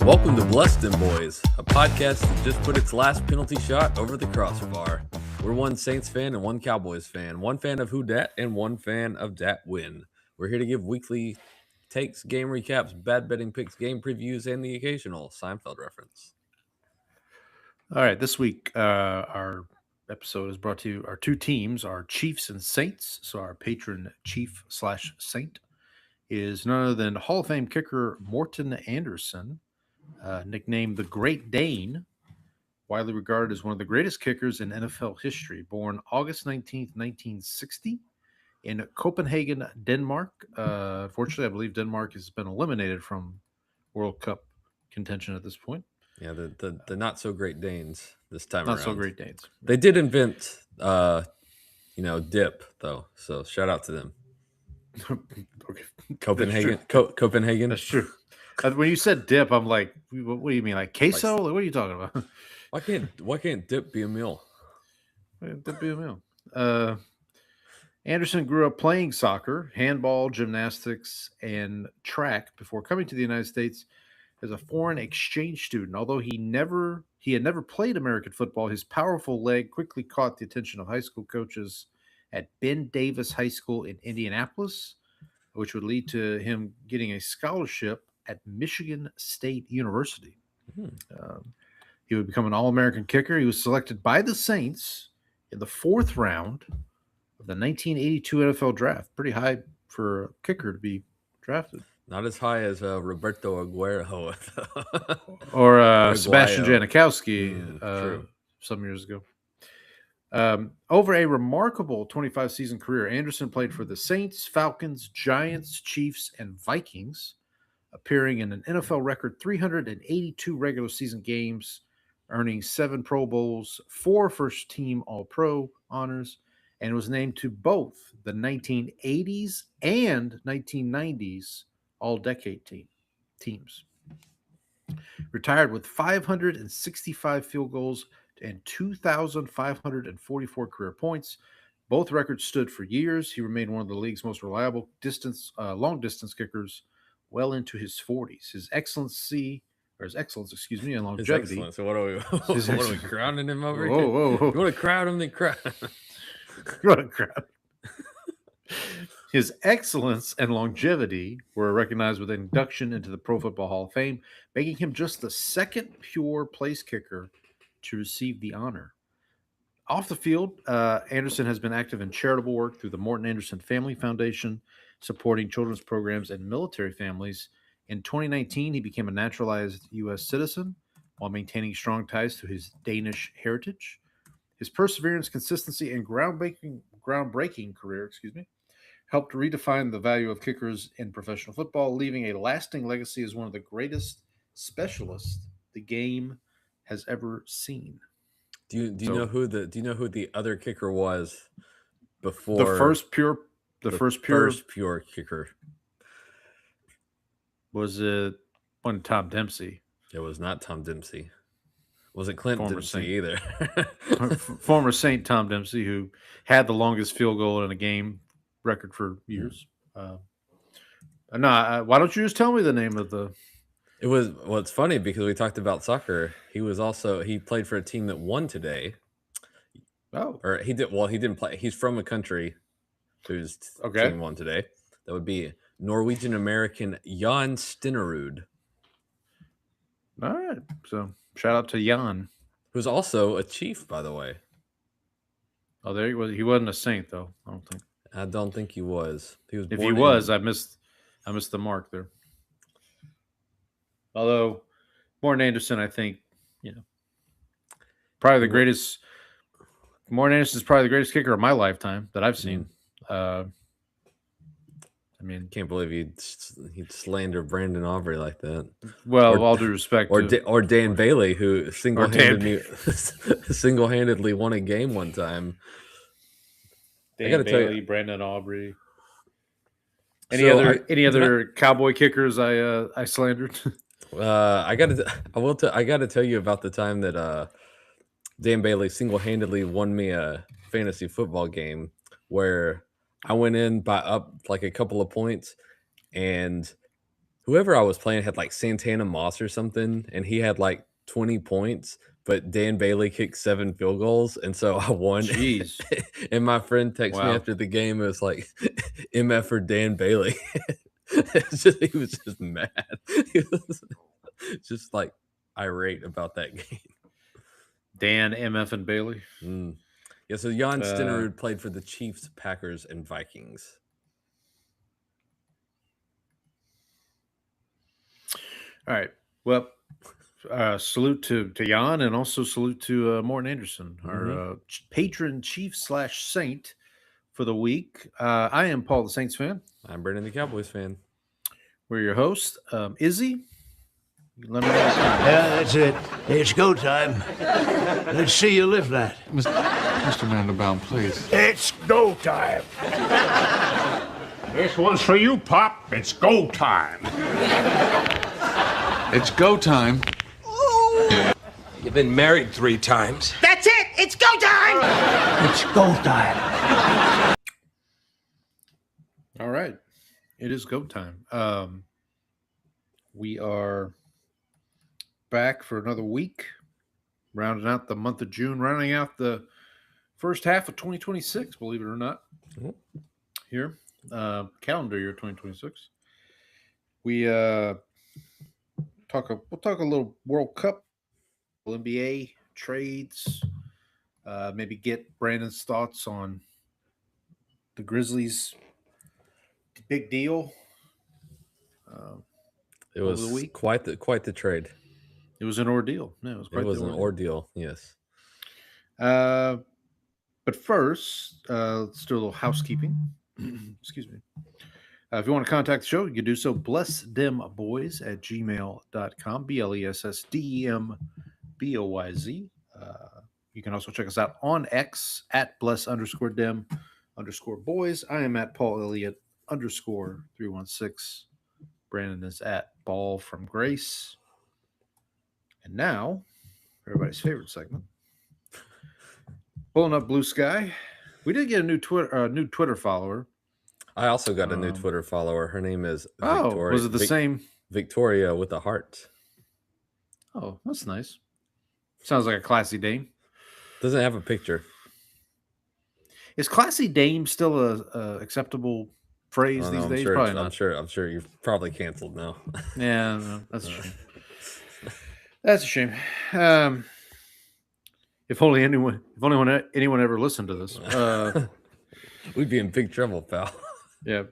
Welcome to Bless Them Boys, a podcast that just put its last penalty shot over the crossbar. We're one Saints fan and one Cowboys fan, one fan of who dat and one fan of dat win. We're here to give weekly takes, game recaps, bad betting picks, game previews, and the occasional Seinfeld reference. All right, this week our episode is brought to you. Our two teams are Chiefs and Saints. So our patron Chief/Saint is none other than Hall of Fame kicker Morten Andersen, nicknamed the Great Dane, widely regarded as one of the greatest kickers in NFL history. Born August 19th, 1960 in Copenhagen, Denmark. Unfortunately, I believe Denmark has been eliminated from World Cup contention at this point. Yeah, the not so great Danes this time around. Not so great Danes. They did invent dip though, so shout out to them. Okay. Copenhagen. Copenhagen. That's true. When you said dip, I'm like, what do you mean, like queso? What are you talking about? Why can't dip be a meal? Dip be a meal. Andersen grew up playing soccer, handball, gymnastics, and track before coming to the United States as a foreign exchange student. Although he had never played American football, his powerful leg quickly caught the attention of high school coaches at Ben Davis High School in Indianapolis, which would lead to him getting a scholarship at Michigan State University. He would become an All-American kicker. He was selected by the Saints in the fourth round of the 1982 NFL draft. Pretty high for a kicker to be drafted. Not as high as Roberto Aguero or Sebastian Janikowski some years ago. Over a remarkable 25-season career, Andersen played for the Saints, Falcons, Giants, Chiefs, and Vikings, appearing in an NFL record 382 regular season games, earning 7 Pro Bowls, 4 first-team All-Pro honors, and was named to both the 1980s and 1990s All-Decade teams. Retired with 565 field goals and 2,544 career points. Both records stood for years. He remained one of the league's most reliable long-distance kickers well into his 40s. His excellence, and longevity. So what are we crowning him over here? Whoa. You want to crowd him, then crowd. You want to crowd. His excellence and longevity were recognized with induction into the Pro Football Hall of Fame, making him just the second pure place kicker to receive the honor. Off the field, Andersen has been active in charitable work through the Morten Andersen Family Foundation, supporting children's programs and military families. In 2019, he became a naturalized U.S. citizen while maintaining strong ties to his Danish heritage. His perseverance, consistency, and groundbreaking career, helped redefine the value of kickers in professional football, leaving a lasting legacy as one of the greatest specialists the game has ever seen. Do you know who the other kicker was before the first pure kicker? Was it one Tom Dempsey? It was not Tom Dempsey. Wasn't Clint Dempsey either. Former Saint Tom Dempsey, who had the longest field goal in a game record for years. Why don't you just tell me the name of the? It's funny because we talked about soccer. He played for a team that won today. Oh, or he did. Well, he didn't play. He's from a country whose team won today. That would be Norwegian American Jan Stenerud. All right. So shout out to Jan, who's also a Chief, by the way. Oh, there he was. He wasn't a Saint, though. I don't think he was. If he was, I missed the mark there. Although Morten Andersen, I think, probably the greatest. Morten Andersen is probably the greatest kicker of my lifetime that I've seen. Can't believe he'd slander Brandon Aubrey like that. Well, all due respect, or Dan Bailey, who single-handedly won a game one time. Dan Bailey, Brandon Aubrey. Any other cowboy kickers I slandered? I gotta tell you about the time that Dan Bailey single-handedly won me a fantasy football game where I went in by up like a couple of points, and whoever I was playing had like Santana Moss or something, and he had like 20 points, but Dan Bailey kicked 7 field goals, and so I won. Jeez. And my friend texted me Wow. after the game. It was like MF for Dan Bailey. He was just mad. He was just like irate about that game. Dan, MF, and Bailey. Yeah, so Jan Stenerud played for the Chiefs, Packers, and Vikings. All right. Well, salute to Jan, and also salute to Morton Anderson, our patron chief / saint for the week. I am Paul, the Saints fan. I'm Brandon, the Cowboys fan. We're your host. Izzy, let me know. Yeah, that's it. It's go time. Let's see you lift that. Mr. Mandelbaum, please. It's go time. This one's for you, Pop. It's go time. It's go time. You've been married 3 times. That's it! It's go time! It's go time. All right. It is go time. We are back for another week, rounding out the month of June, rounding out the first half of 2026, believe it or not. Here, calendar year 2026. We'll talk a little World Cup, NBA trades, maybe get Brandon's thoughts on the Grizzlies' big deal. It was the week. quite the trade. It was an ordeal. No, It was an ordeal. Yes. But first, let's do a little housekeeping. Excuse me. If you want to contact the show, you can do so. blessdemboys@gmail.com. BLESSDEMBOYZ. You can also check us out on X at bless_dem_boys. I am at Paul Elliott _316. Brandon is at Ball from Grace. And now, everybody's favorite segment. Pulling up Blue Sky. We did get a new Twitter follower. I also got a new Twitter follower. Her name is Victoria. Was it the same? Victoria with a heart. Oh, that's nice. Sounds like a classy dame. Doesn't have a picture. Is classy dame still a acceptable phrase these days? Sure, Probably not. I'm sure you're probably canceled now. Yeah, no, that's a shame. That's a shame. If only anyone ever listened to this. We'd be in big trouble, pal. Yeah.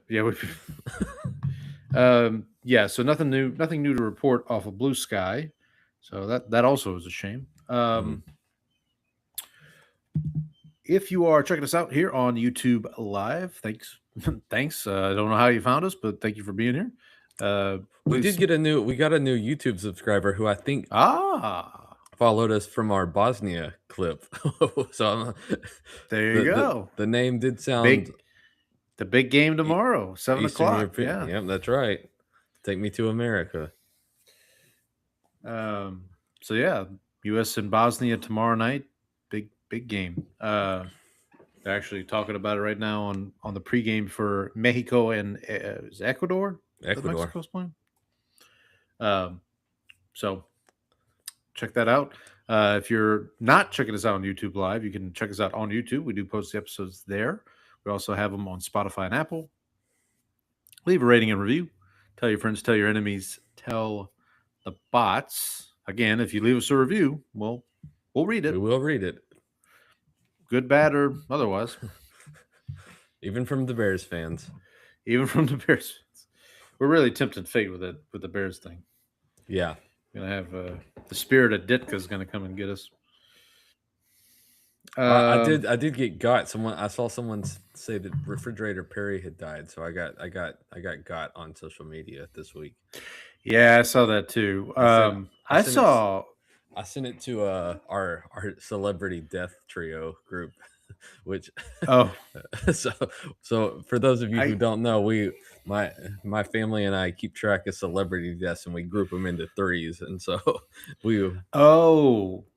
So nothing new to report off of Blue Sky. So that also is a shame. If you are checking us out here on YouTube Live, thanks. Thanks. I don't know how you found us, but thank you for being here. We got a new YouTube subscriber who I think followed us from our Bosnia clip. So there you go. The name did sound the big game tomorrow, 7 o'clock. European. Yeah, that's right. Take me to America. So yeah, U.S. and Bosnia tomorrow night. Big game. They're actually talking about it right now on the pregame for Mexico and Ecuador. Ecuador. Mexico's playing. So check that out. If you're not checking us out on YouTube Live, you can check us out on YouTube. We do post the episodes there. We also have them on Spotify and Apple. Leave a rating and review. Tell your friends, tell your enemies, tell the bots. Again, if you leave us a review, we'll read it. We will read it. Good, bad, or otherwise. Even from the Bears fans. Even from the Bears fans. We're really tempting fate with the Bears thing. Yeah. Gonna have the spirit of Ditka is gonna come and get us. I did get got. I saw someone say that Refrigerator Perry had died, so I got got on social media this week. Yeah, I saw that too. I sent it to our celebrity death trio group. which Oh, so for those of you who I- don't know, my family and I keep track of celebrity deaths and we group them into threes, and so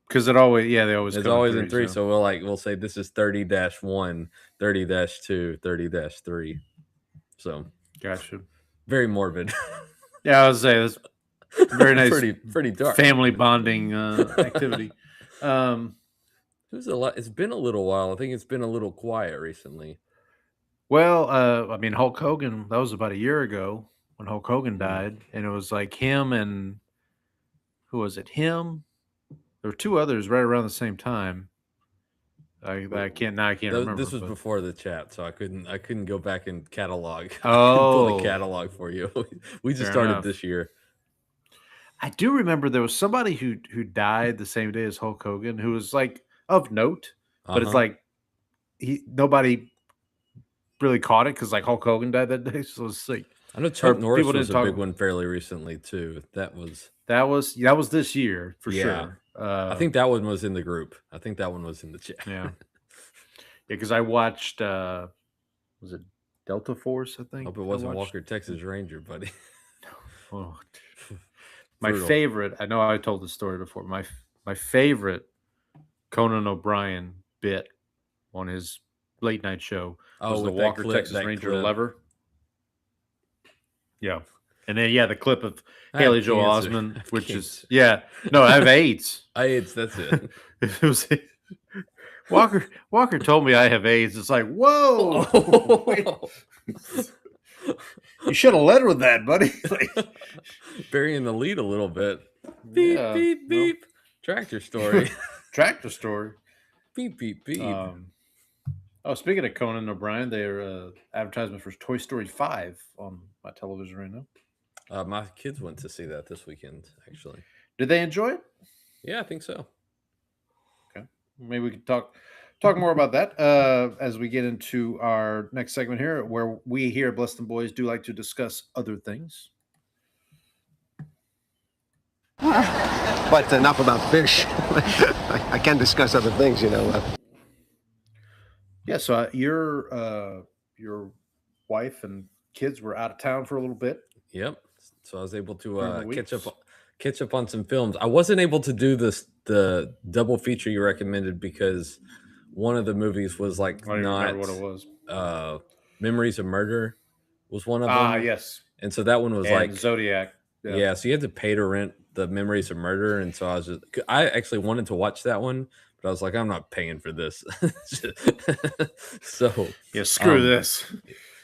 because they always it's come always in threes, three. yeah. So we'll say this is 30-1, 30-2, 30-3. So Gotcha. very morbid. Yeah, I was say that's very nice, pretty dark. family bonding activity. It was a lot. It's been a little while. I think it's been a little quiet recently. Well, I mean, Hulk Hogan. That was about a year ago when Hulk Hogan Mm-hmm. died, and it was like him and who was it? Him. There were two others right around the same time. I can't remember. This was but- before the chat, so I couldn't go back and catalog. pull Oh. the catalog for you. We just Fair started enough. this year. I do remember there was somebody who died the same day as Hulk Hogan who was like of note, but it's Uh-huh. like nobody really caught it because like Hulk Hogan died that day. So it's like I know Chuck Norris people was didn't a talk big about- one fairly recently too. That was that was this year for Yeah. sure. I think that one was in the group. I think that one was in the chat. yeah, because I watched was it Delta Force? I think. Hope it I wasn't watched. Walker Texas Ranger, buddy. Oh, my Brutal. favorite. I know I told the story before. My favorite Conan O'Brien bit on his late night show was the with that Walker clip- Texas that Ranger clip. lever. Yeah, and then the clip of I have Haley Joel cancer. I Osment, have which cancer. is no, I have AIDS. That's it. It was Walker told me I have AIDS. It's like, whoa, wait, you should have led with that, buddy. Like, Burying the lead a little bit. Beep, yeah, beep, well, beep. Tractor story. tractor story. beep, beep, beep. Speaking of Conan O'Brien, they're advertisement for Toy Story 5 on my television right now. My kids went to see that this weekend, actually. Did they enjoy it? Yeah, I think so. Maybe we can talk more about that as we get into our next segment here, where we here at Blessed and Boys do like to discuss other things. But enough about fish. I can discuss other things, you know. Yeah, so your wife and kids were out of town for a little bit. Yep. So I was able During to the catch up on some films. I wasn't able to do the double feature you recommended because one of the movies was like I don't even not remember what it was. Memories of Murder was one of them. Ah, yes. And so that one was And like Zodiac. yeah, so you had to pay to rent the Memories of Murder, and so I actually wanted to watch that one, but I was like, I'm not paying for this. So Yeah, screw this.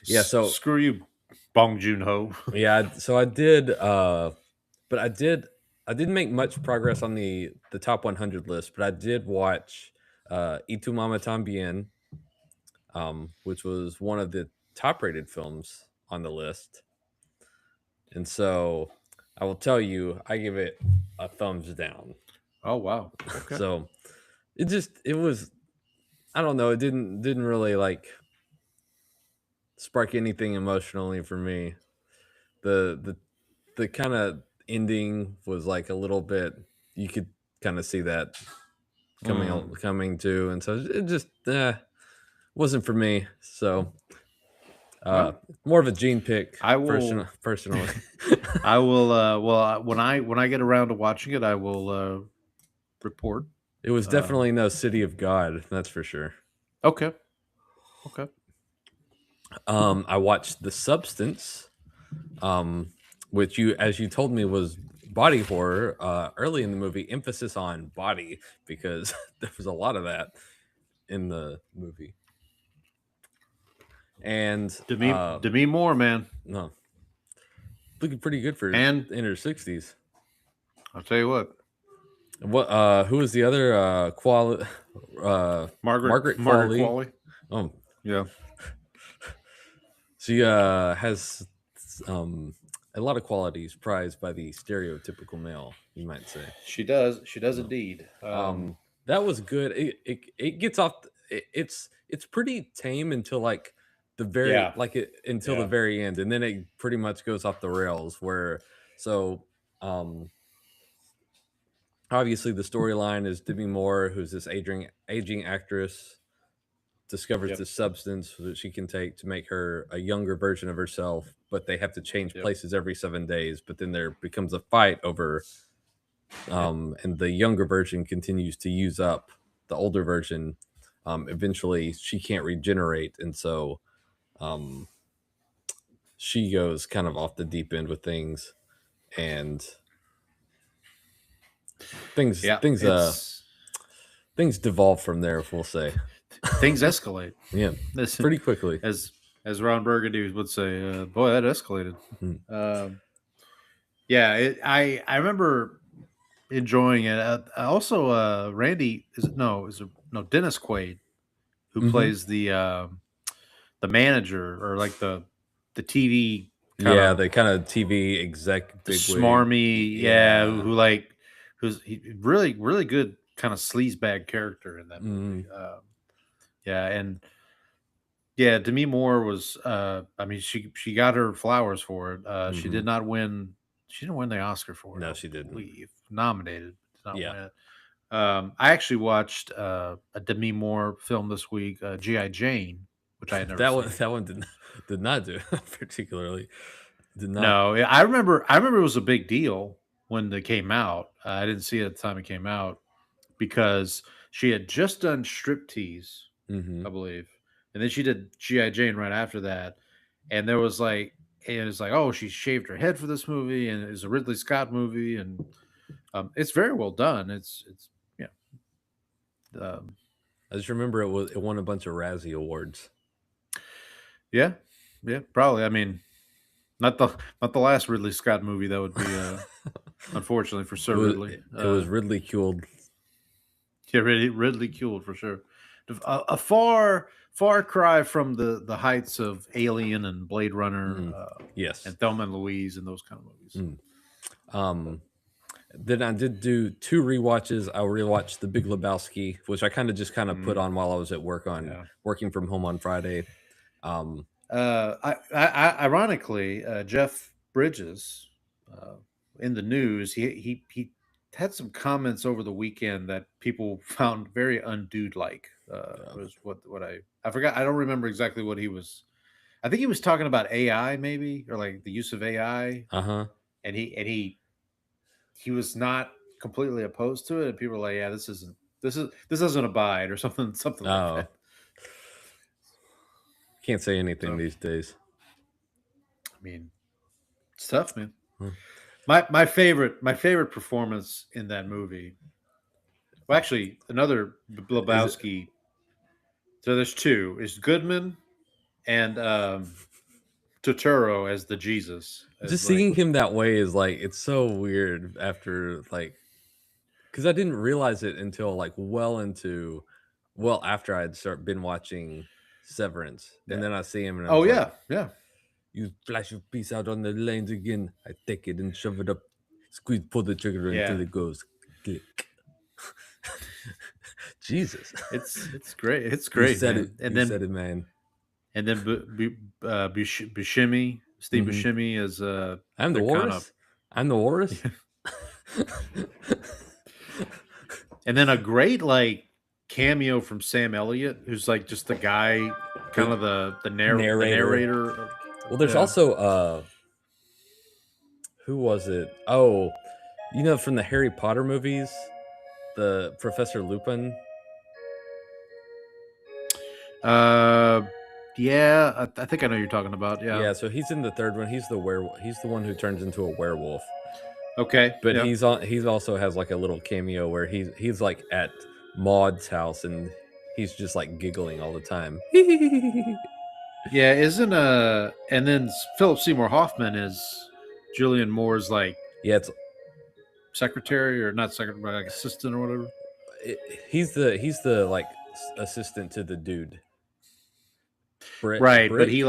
yeah, so- screw you, Bong Joon-ho. yeah, so I did, but I didn't make much progress on the top 100 list, but I did watch Y Tu Mama Tambien, which was one of the top rated films on the list, and so I will tell you, I give it a thumbs down. Oh wow. Okay. So it was, I don't know, it didn't really like spark anything emotionally for me. The kind of ending was like a little bit, you could kind of see that coming to, and so it just wasn't for me. So more of a Gene pick. I will- personally. I will when I get around to watching it, I will report. It was definitely no City of God, that's for sure. Okay. I watched The Substance, which as you told me, was body horror. Early in the movie, emphasis on body because there was a lot of that in the movie. And Demi Moore, man. no, looking pretty good for And- in her 60s. I'll tell you what. What? Who was the other? Margaret Qualley. Qualley. Oh, Yeah. she has a lot of qualities prized by the stereotypical male, you might say. She does. She does indeed. That was good. It gets off. It's pretty tame until like the very Yeah. until the very end, and then it pretty much goes off the rails. Obviously the storyline is Demi Moore, who's this aging actress, discovers this substance that she can take to make her a younger version of herself, but they have to change places every 7 days. But then there becomes a fight over, and the younger version continues to use up the older version. Eventually, she can't regenerate, and so she goes kind of off the deep end with things, and things devolve from there. If we'll say things escalate. Yeah, pretty quickly. As Ron Burgundy would say, boy, that escalated. I remember enjoying it. Also, Randy Dennis Quaid, who plays the manager or like the TV. The kind of TV exec, big smarmy, who's really really good kind of sleazebag character in that movie. Demi Moore was. She got her flowers for it. She did not win. She didn't win the Oscar for it. No, she didn't. We nominated. Did not win it. I actually watched a Demi Moore film this week, G.I. Jane, which I had never seen. That one did not do particularly. Did not. No, I remember it was a big deal when they came out. I didn't see it at the time it came out because she had just done Striptease, I believe, and then she did G.I. Jane right after that, and there was like, oh, she shaved her head for this movie, and it's a Ridley Scott movie, and it's very well done. It's I just remember it won a bunch of Razzie Awards. Yeah, probably. I mean, not the last Ridley Scott movie that would be, unfortunately for Sir Ridley. It was ridiculed. Yeah, ridiculed for sure. A far cry from the heights of Alien and Blade Runner, yes, and Thelma and Louise and those kind of movies. Then I did do 2 rewatches. I rewatched The Big Lebowski, which I kind of put on while I was at work working from home on Friday. Ironically, Jeff Bridges, in the news, he had some comments over the weekend that people found very undude-like. Was what I forgot. I don't remember exactly what he was. I think he was talking about AI, maybe, or like the use of AI. And he was not completely opposed to it, and people were like, "Yeah, this doesn't abide," or something like that. Can't say anything these days. I mean, it's tough, man. My favorite performance in that movie. Well, actually, another Lebowski. So there's 2. Is Goodman and Turturro as the Jesus. Just seeing him that way is like, it's so weird after because I didn't realize it until after I'd been watching Severance, and then I see him and yeah. You flash your piece out on the lanes again. I take it and shove it up, pull the trigger until it goes click. Jesus, it's great. It's great. You said it, man. And then Buscemi, Steve Buscemi is I'm the Walrus. I'm the Walrus. And then a great cameo from Sam Elliott, who's just the guy, kind of the narrator. Well, there's also who was it? Oh, from the Harry Potter movies, the Professor Lupin. Yeah, I think I know who you're talking about. Yeah. So he's in the 3rd one. He's the werewolf. He's the one who turns into a werewolf. Okay, but he's also has a little cameo where he's at Maud's house and he's just giggling all the time. Yeah, and then Philip Seymour Hoffman is Julianne Moore's it's secretary, or not secretary, but assistant or whatever. He's the assistant to the dude. Right, but he's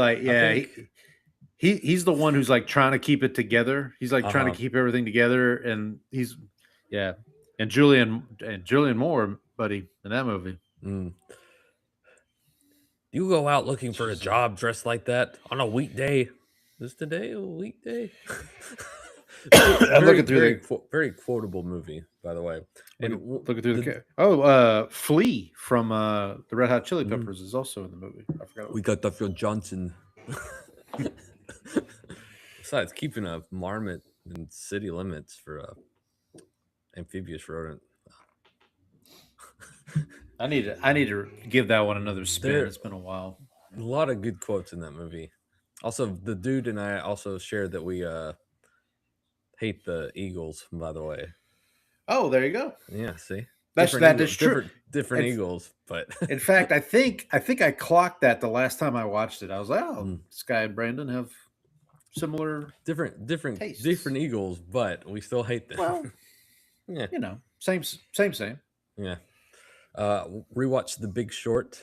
the one who's trying to keep it together. He's trying to keep everything together, and he's and Julianne Moore, buddy, in that movie. You go out looking for a job dressed like that on a weekday. Is today a weekday? I'm looking through very quotable movie, by the way. And looking through Flea from the Red Hot Chili Peppers is also in the movie. I forgot. we got Duffield Johnson. Besides, keeping a marmot in city limits for a amphibious rodent. I need to give that one another spin. It's been a while. A lot of good quotes in that movie. Also, the dude and I also shared that we hate the Eagles, by the way. Oh, there you go. Yeah, see? That's true. Different Eagles, but in fact, I think I clocked that the last time I watched it. I was like, oh, Sky and Brandon have similar different tastes. different Eagles, but we still hate them. Well, yeah. Same. Yeah. Rewatched The Big Short,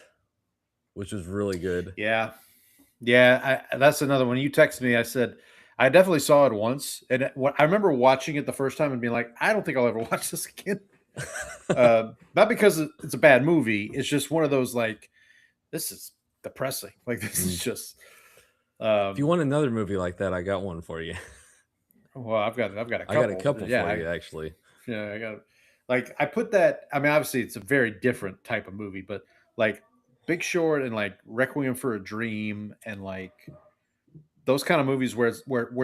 which was really good. Yeah. That's another one. You texted me. I said I definitely saw it once, and I remember watching it the first time and being like, I don't think I'll ever watch this again. Not because it's a bad movie. It's just one of those like, this is depressing. Like this is just. If you want another movie like that, I got one for you. Well, I've got a couple. I got a couple for you, actually. Yeah, I got. Like I put that. I mean, obviously, it's a very different type of movie, but like Big Short and like Requiem for a Dream and like those kind of movies where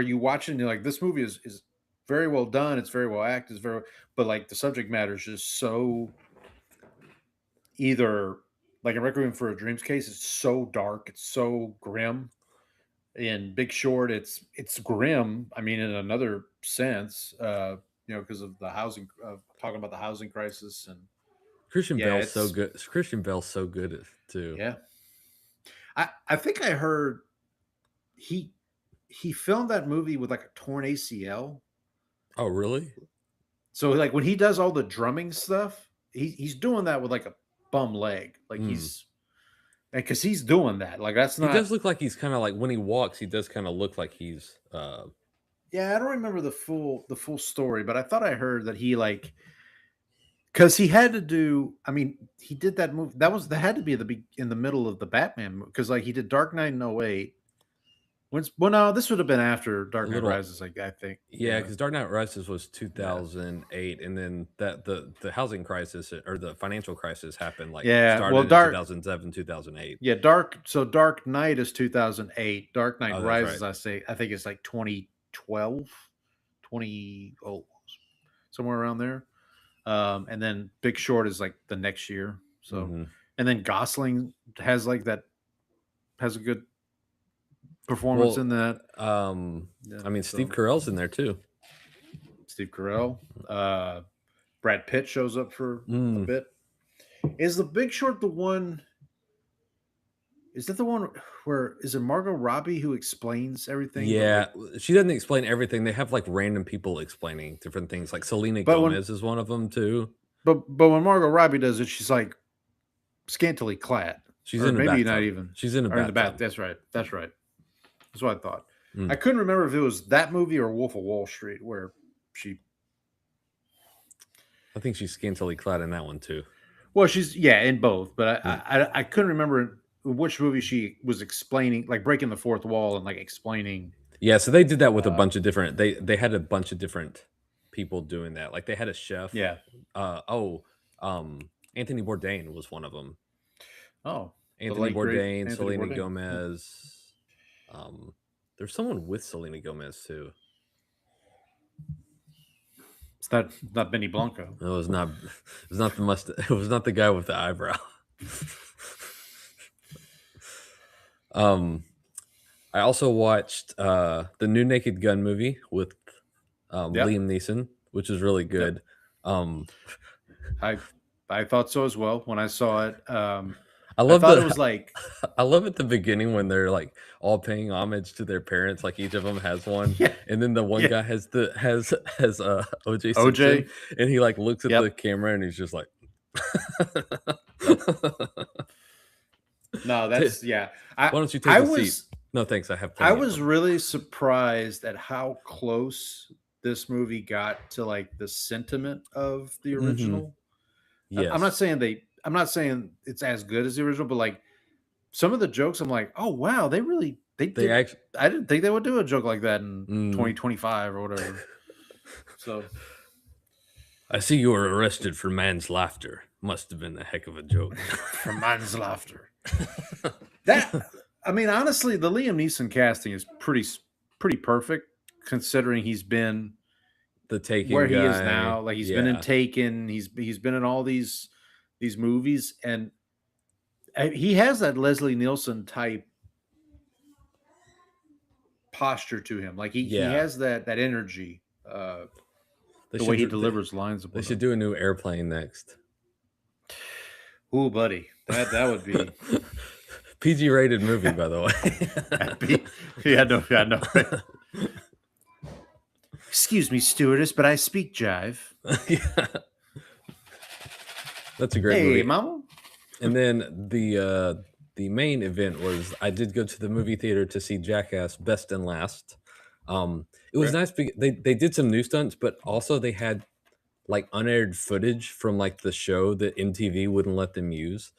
you watch it and you're like, this movie is very well done. It's very well acted. But like the subject matter is just so either like in Requiem for a Dream's case, it's so dark, it's so grim. In Big Short, it's grim. I mean, in another sense, because of the housing, talking about the housing crisis and Christian Bale's so good. Christian Bale's so good too. Yeah, I think I heard he filmed that movie with like a torn ACL. Oh, really? So like when he does all the drumming stuff, he's doing that with like a bum leg. Like because he's doing that. Like that's not. He does look like he's kind of like when he walks, he does kind of look like he's. Yeah, I don't remember the full story, but I thought I heard that he like, because he had to do. I mean, he did that movie. That had to be in the middle of the Batman movie because like he did Dark Knight in 2008. No, this would have been after Dark Knight Rises, I think. Yeah, because Dark Knight Rises was 2008, and then the housing crisis or the financial crisis happened started in 2007, 2008. Yeah, Dark Knight is 2008. Dark Knight Rises, right. I think it's like 2012, somewhere around there. And then Big Short is like the next year. So, and then Gosling has a good performance in that. I mean, Steve Carell's in there too. Steve Carell. Brad Pitt shows up for a bit. Is The Big Short the one? Is that the one where is it Margot Robbie who explains everything? Yeah, she doesn't explain everything. They have like random people explaining different things. Like Selena Gomez is one of them too. But when Margot Robbie does it, she's like scantily clad. She's in maybe bathtub. Not even. She's in a bathtub. That's right. That's what I thought. I couldn't remember if it was that movie or Wolf of Wall Street where she. I think she's scantily clad in that one too. Well, she's in both, but I couldn't remember which movie she was explaining, like breaking the fourth wall and like explaining. Yeah, so they did that with a bunch of different. They had a bunch of different people doing that. Like they had a chef. Yeah. Anthony Bourdain was one of them. Oh, Anthony Bourdain, Selena Gomez. There's someone with Selena Gomez too. It's not Benny Blanco. No, it was not. It was not the It was not the guy with the eyebrow. I also watched the new Naked Gun movie with Liam Neeson, which is really good. I thought so as well when I saw it. I love it was like I love at the beginning when they're like all paying homage to their parents, like each of them has one, and then the one guy has OJ Simpson, and he like looks at the camera and he's just like, no, that's why don't you take a seat? No, thanks. I have. I was really surprised at how close this movie got to like the sentiment of the original. Yes. I'm not saying it's as good as the original, but like some of the jokes, I'm like, oh wow, they actually. I didn't think they would do a joke like that in 2025 or whatever. So I see you were arrested for man's laughter. Must have been a heck of a joke. for man's laughter. That I mean, honestly, the Liam Neeson casting is pretty perfect considering he's been The Taken where he is guy. now. Like he's been in Yeah. Taken. He's been in all these movies, and he has that Leslie Nielsen type posture to him. Like he Yeah. has that energy. They The way he should- delivers lines. They should do a new Airplane next. Ooh, buddy, that would be. PG rated movie, by the way. Yeah, no. Excuse me, stewardess, but I speak jive. Yeah. That's a great Hey, movie. mama. And then the main event was I did go to the movie theater to see Jackass Best and Last. It was nice because they did some new stunts, but also they had like unaired footage from like the show that MTV wouldn't let them use.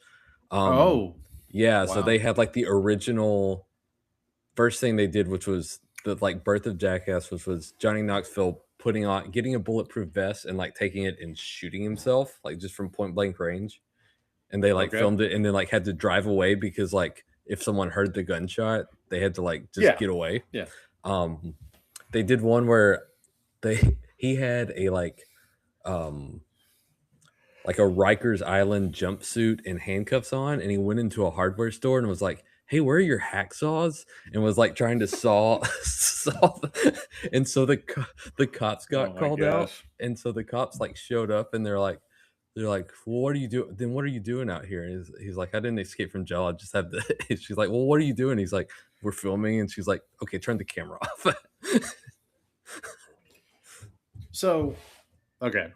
Yeah, so wow. they had like the original first thing they did, which was the like birth of Jackass, which was Johnny Knoxville getting a bulletproof vest and like taking it and shooting himself, like just from point blank range. And they like filmed it and then like had to drive away because like if someone heard the gunshot, they had to like just get away. Yeah. They did one where he had a like a Rikers Island jumpsuit and handcuffs on, and he went into a hardware store and was like, "Hey, where are your hacksaws?" and was like trying to saw and so the cops got called out, and so the cops like showed up and they're like, well, what are you doing? Then what are you doing out here? And he's like, I didn't escape from jail. I just had the. She's like, well, what are you doing? He's like, we're filming, and she's like, okay, turn the camera off. So, okay,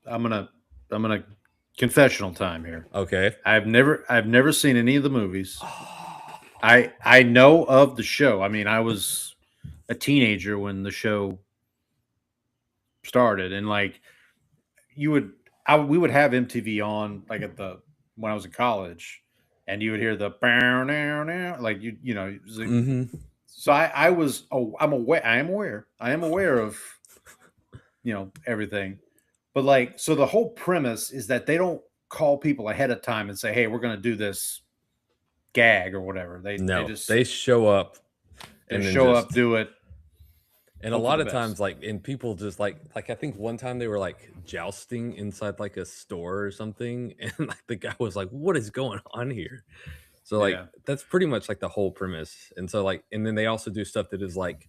I'm gonna confessional time here. Okay. I've never seen any of the movies. I know of the show. I mean, I was a teenager when the show started, and like we would have MTV on like when I was in college, and you would hear the bow now like you know. It was like, so I am aware of everything, but like so the whole premise is that they don't call people ahead of time and say, hey, we're going to do this gag or whatever. They show up and show up, do it. And a lot of times, like, and people just like I think one time they were like jousting inside like a store or something, and like the guy was like, "What is going on here?" So like that's pretty much like the whole premise. And so like, and then they also do stuff that is like,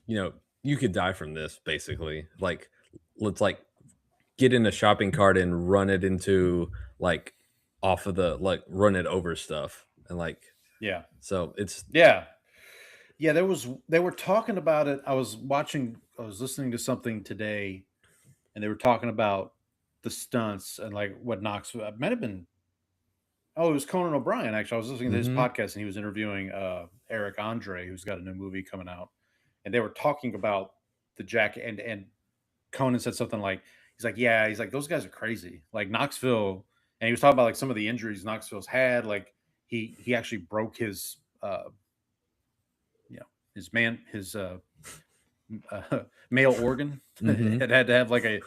you could die from this basically. Like, let's like get in a shopping cart and run it into like off of the like run it over stuff and like So it's Yeah, they were talking about it. I was listening to something today, and they were talking about the stunts and like what Knoxville it might have been. Oh, it was Conan O'Brien. Actually, I was listening to his podcast, and he was interviewing Eric Andre, who's got a new movie coming out, and they were talking about the jacket. And Conan said something like, he's like, those guys are crazy. Like Knoxville, and he was talking about like some of the injuries Knoxville's had. Like he actually broke his male organ. It had to have like a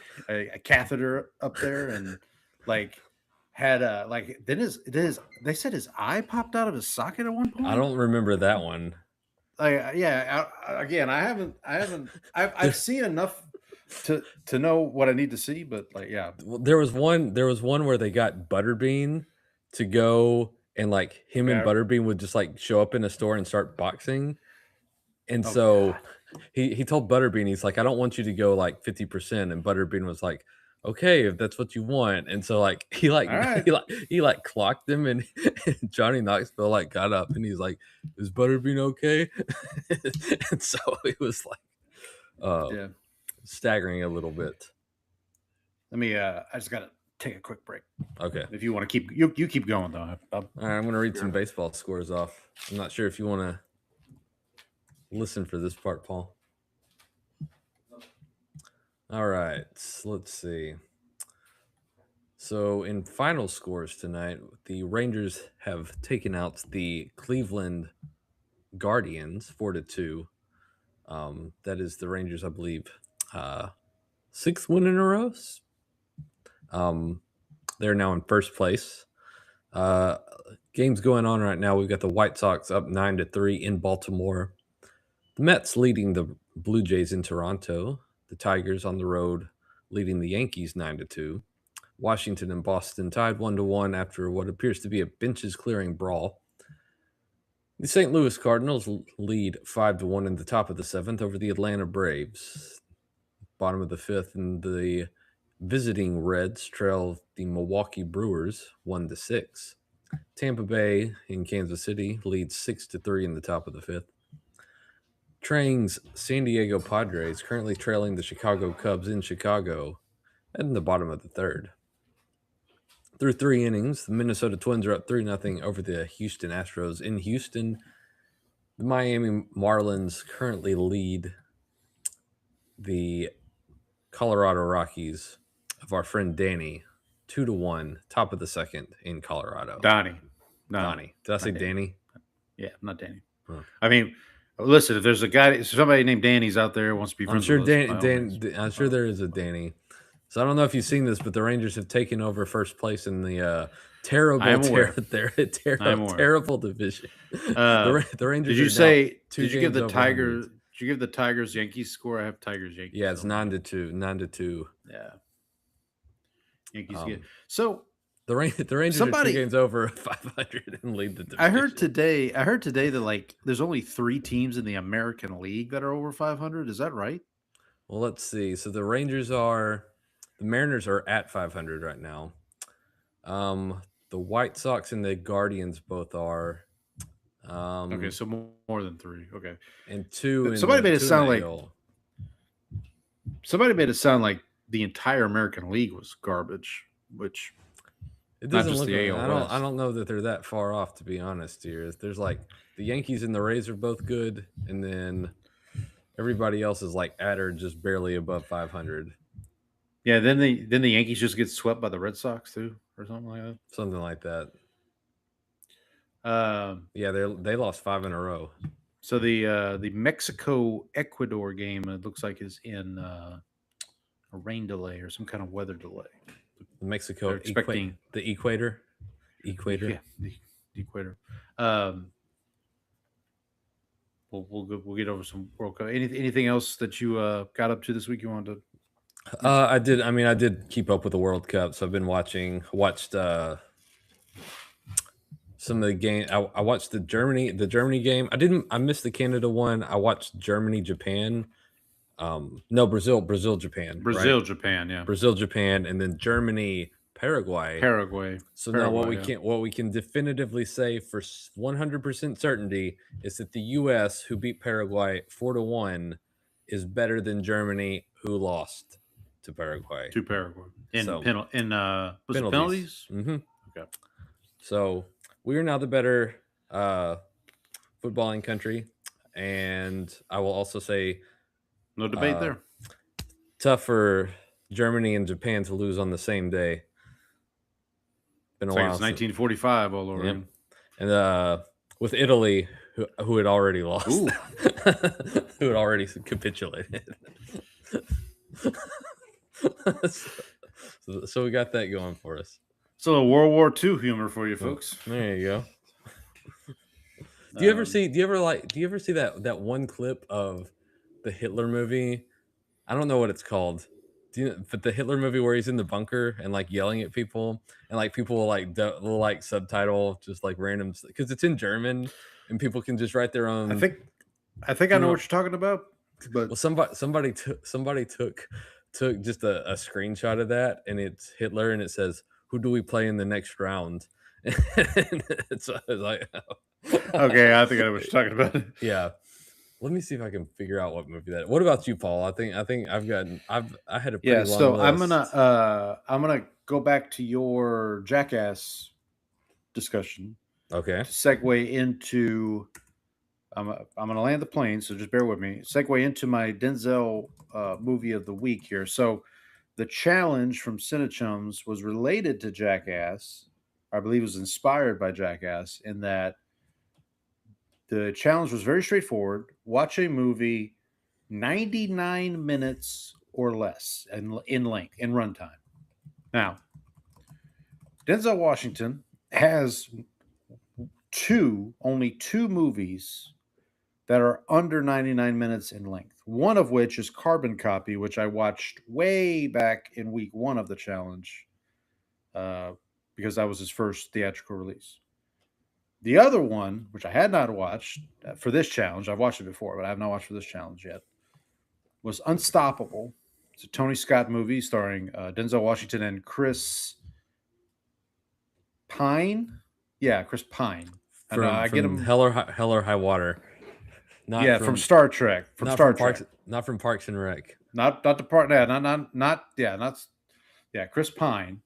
catheter up there, and like had like they said his eye popped out of his socket at one point. I don't remember that one. Again, I've seen enough to know what I need to see, but like well, there was one where they got Butterbean to go, and like him and Butterbean would just like show up in a store and start boxing. And he told Butterbean, he's like, I don't want you to go like 50%. And Butterbean was like, okay, if that's what you want. And so like he clocked him, and Johnny Knoxville like got up and he's like, is Butterbean okay? And so it was like staggering a little bit. Let me I just gotta take a quick break. Okay. If you want to keep you keep going though. All right, I'm gonna read some baseball scores off. I'm not sure if you want to listen for this part, Paul. All right, let's see. So in final scores tonight, the Rangers have taken out the Cleveland Guardians 4-2. That is the Rangers, I believe, 6th win in a row. They're now in first place. Games going on right now. We've got the White Sox up 9-3 in Baltimore. The Mets leading the Blue Jays in Toronto. The Tigers on the road leading the Yankees 9-2. Washington and Boston tied 1-1 after what appears to be a benches clearing brawl. The St. Louis Cardinals lead 5-1 in the top of the 7th over the Atlanta Braves. Bottom of the 5th, and the visiting Reds trail the Milwaukee Brewers 1-6. Tampa Bay in Kansas City leads 6-3 in the top of the 5th. Trang's San Diego Padres currently trailing the Chicago Cubs in Chicago and in the bottom of the 3rd. Through 3 innings, the Minnesota Twins are up 3-0 over the Houston Astros in Houston. The Miami Marlins currently lead the Colorado Rockies of our friend Danny 2-1, top of the 2nd in Colorado. Donnie. Did I say Danny? Yeah, not Danny. Huh. I mean, listen, if there's a guy, if somebody named Danny's out there who wants to be friends with us, I'm sure there is a Danny. So I don't know if you've seen this, but the Rangers have taken over first place in the terrible division. The Rangers. Did you give the Tigers? Did you give the Tigers Yankees score? I have Tigers Yankees. Yeah, it's 9-2. 9-2. Yeah. Yankees get so. The Rangers are 2 games over 500 and lead the division. I heard today that like there's only 3 teams in the American League that are over 500. Is that right? Well, let's see. So the Mariners are at 500 right now. The White Sox and the Guardians both are. Okay, so more than 3. Okay, and 2. Somebody made it sound like the entire American League was garbage, which. It doesn't look like, I don't know that they're that far off, to be honest here. There's like the Yankees and the Rays are both good, and then everybody else is like at or just barely above 500. Yeah, then the Yankees just get swept by the Red Sox too, or something like that. Something like that. Yeah, they lost 5 in a row. So the Mexico-Ecuador game, it looks like, is in a rain delay or some kind of weather delay. Mexico expecting the equator. Yeah, the equator. We'll get over some World Cup. Anything else that you got up to this week you wanted to? I did keep up with the World Cup, so I've been watched some of the game. I watched the Germany game. I missed the Canada one. I watched Germany, Japan. No, Brazil, Japan. Japan, yeah. Brazil, Japan, and then Germany, Paraguay. So now what we can definitively say for 100% certainty is that the U.S., who beat Paraguay 4-1, is better than Germany, who lost to Paraguay. In penalties? Mm-hmm. Okay. So we are now the better footballing country, and I will also say. No debate there. Tough for Germany and Japan to lose on the same day. Been a while. It's 1945 all over. Yeah. And with Italy, who had already lost, who had already capitulated. so we got that going for us. So a World War II humor for you folks. There you go. Do you ever see that one clip of the Hitler movie? I don't know what it's called. But the Hitler movie where he's in the bunker and like yelling at people, and like people will like subtitle just like random, because it's in German and people can just write their own. I think I know what you're talking about. But well, somebody took just a screenshot of that, and it's Hitler, and it says, "Who do we play in the next round?" And it's like, okay, I think I know what you're talking about. Yeah. Let me see if I can figure out what movie that. What about you, Paul? I think I had a pretty long so list. I'm gonna go back to your Jackass discussion. Okay. To segue into I'm gonna land the plane, so just bear with me. Segue into my Denzel movie of the week here. So the challenge from Cinechums was related to Jackass. I believe it was inspired by Jackass in that the challenge was very straightforward. Watch a movie 99 minutes or less in length, in runtime. Now, Denzel Washington has only two movies that are under 99 minutes in length. One of which is Carbon Copy, which I watched way back in week 1 of the challenge, because that was his first theatrical release. The other one, which I had not watched for this challenge, I've watched it before, but I have not watched for this challenge yet, was Unstoppable. It's a Tony Scott movie starring Denzel Washington and Chris Pine. Yeah, Chris Pine. I get him Hell or High Water. Not from Star Trek. From Star Trek. Not from Parks and Rec. Not the part. Yeah, Chris Pine.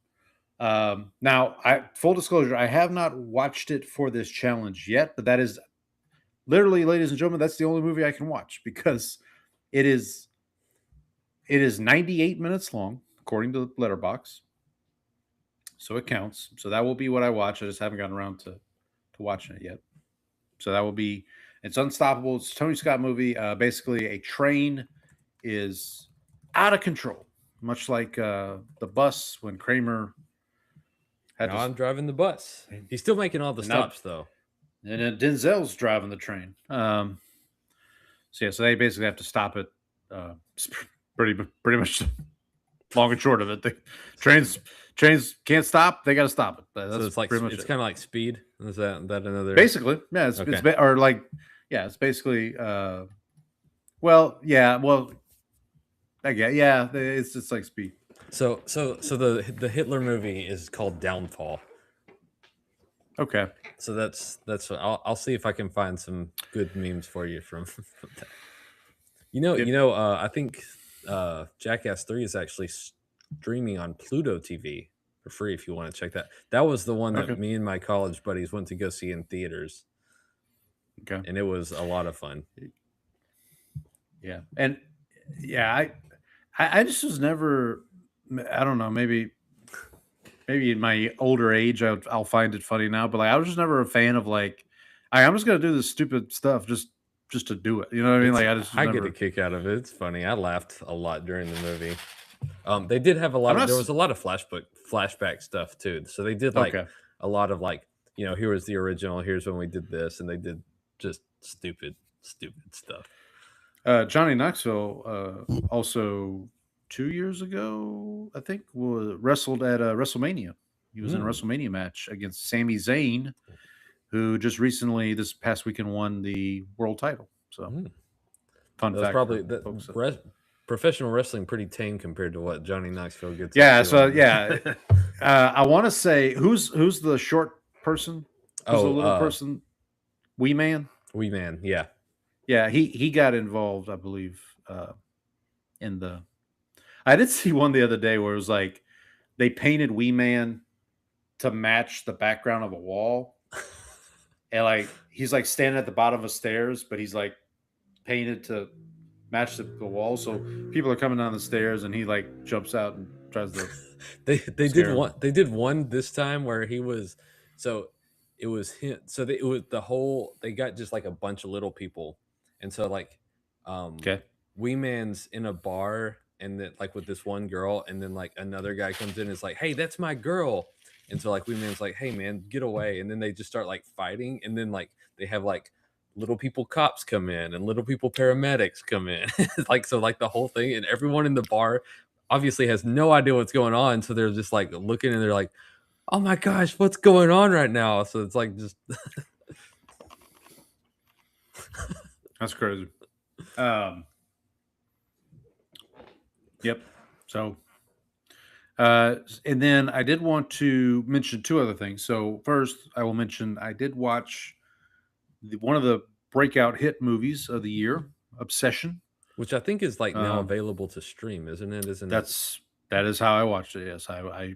Now, full disclosure, I have not watched it for this challenge yet, but that is literally, ladies and gentlemen, that's the only movie I can watch because it is 98 minutes long, according to Letterboxd. So it counts. So that will be what I watch. I just haven't gotten around to watching it yet. So that will be, it's Unstoppable. It's a Tony Scott movie. Basically, a train is out of control, much like the bus when Kramer had I'm driving the bus. He's still making all the stops, though. And then Denzel's driving the train. So they basically have to stop it. Pretty much long and short of it. The trains can't stop. They got to stop it. That's so it's like pretty much it's kind of like Speed. Is that another? Basically, yeah. It's it's basically. It's just like Speed. So the Hitler movie is called Downfall. Okay. So that's I'll see if I can find some good memes for you from that. I think Jackass 3 is actually streaming on Pluto TV for free if you want to check that. That was the one that me and my college buddies went to go see in theaters. Okay. And it was a lot of fun. Yeah. And I just was never, I don't know, maybe in my older age I'll find it funny now, but I was just never a fan of I'm just gonna do this stupid stuff just to do it. You know what I mean? I get a kick out of it. It's funny. I laughed a lot during the movie. They did have there was a lot of flashback stuff too. So they did a lot of here was the original, here's when we did this, and they did just stupid stuff. Johnny Knoxville also 2 years ago, I think, wrestled at WrestleMania. He was in a WrestleMania match against Sami Zayn, who just recently, this past weekend, won the world title. So, fun fact. Probably professional wrestling pretty tame compared to what Johnny Knoxville gets. Yeah. So I want to say who's the short person? Who's the little person? Wee Man. Wee Man. Yeah. Yeah. He got involved, I believe, in the. I did see one the other day where it was they painted Wee Man to match the background of a wall. And he's standing at the bottom of stairs, but he's painted to match the wall. So people are coming down the stairs and he jumps out and tries to. They did one this time where he was, so it was him. So it was they got just a bunch of little people. And so Wee Man's in a bar and then with this one girl, and then another guy comes in and is hey, that's my girl. And so Wee Man's hey man, get away. And then they just start fighting, and then they have little people cops come in and little people paramedics come in. The whole thing, and everyone in the bar obviously has no idea what's going on. So they're just looking and they're oh my gosh, what's going on right now? So it's just that's crazy. Yep. So, and then I did want to mention two other things. So first, I will mention I did watch one of the breakout hit movies of the year, Obsession, which I think is now available to stream, isn't it? That is how I watched it. Yes, I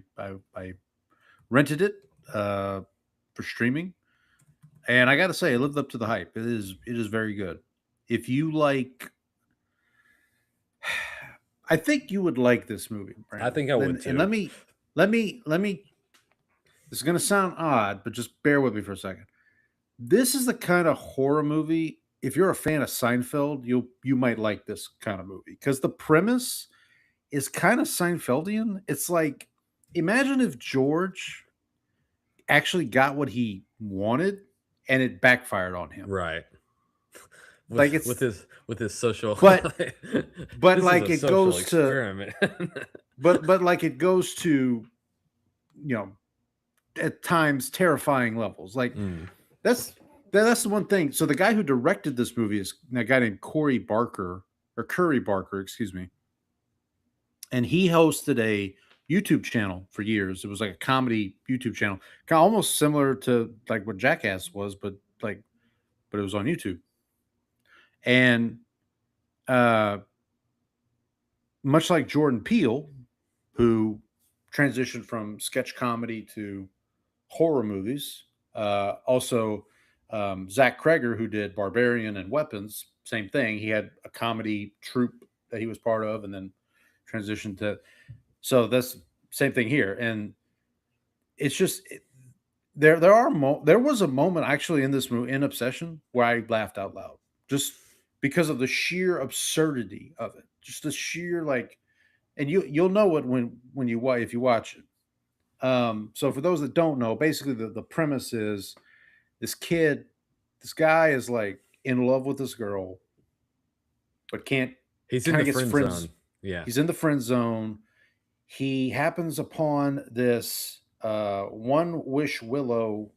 rented it for streaming, and I got to say, it lived up to the hype. It is very good. If you I think you would like this movie, Brandon. I think I would too. And let me. This is going to sound odd, but just bear with me for a second. This is the kind of horror movie if you're a fan of Seinfeld, you might like this kind of movie because the premise is kind of Seinfeldian. It's like, imagine if George actually got what he wanted and it backfired on him. Right. Like it's with his social, but this like is a it social goes experiment. to but like it goes to, at times terrifying levels. Like that's the one thing. So the guy who directed this movie is a guy named Curry Barker, excuse me. And he hosted a YouTube channel for years. It was like a comedy YouTube channel, kind of almost similar to like what Jackass was, but it was on YouTube. And much like Jordan Peele, who transitioned from sketch comedy to horror movies, also Zach Kreger, who did Barbarian and Weapons, same thing. He had a comedy troupe that he was part of, and then transitioned to. So that's same thing here, and it's just there was a moment actually in this movie, in Obsession, where I laughed out loud just because of the sheer absurdity of it, just the sheer and you'll know it if you watch it. So for those that don't know, basically the premise is this guy is like in love with this girl, but can't. He's in the friend zone. Yeah, he's in the friend zone. He happens upon this One Wish Willow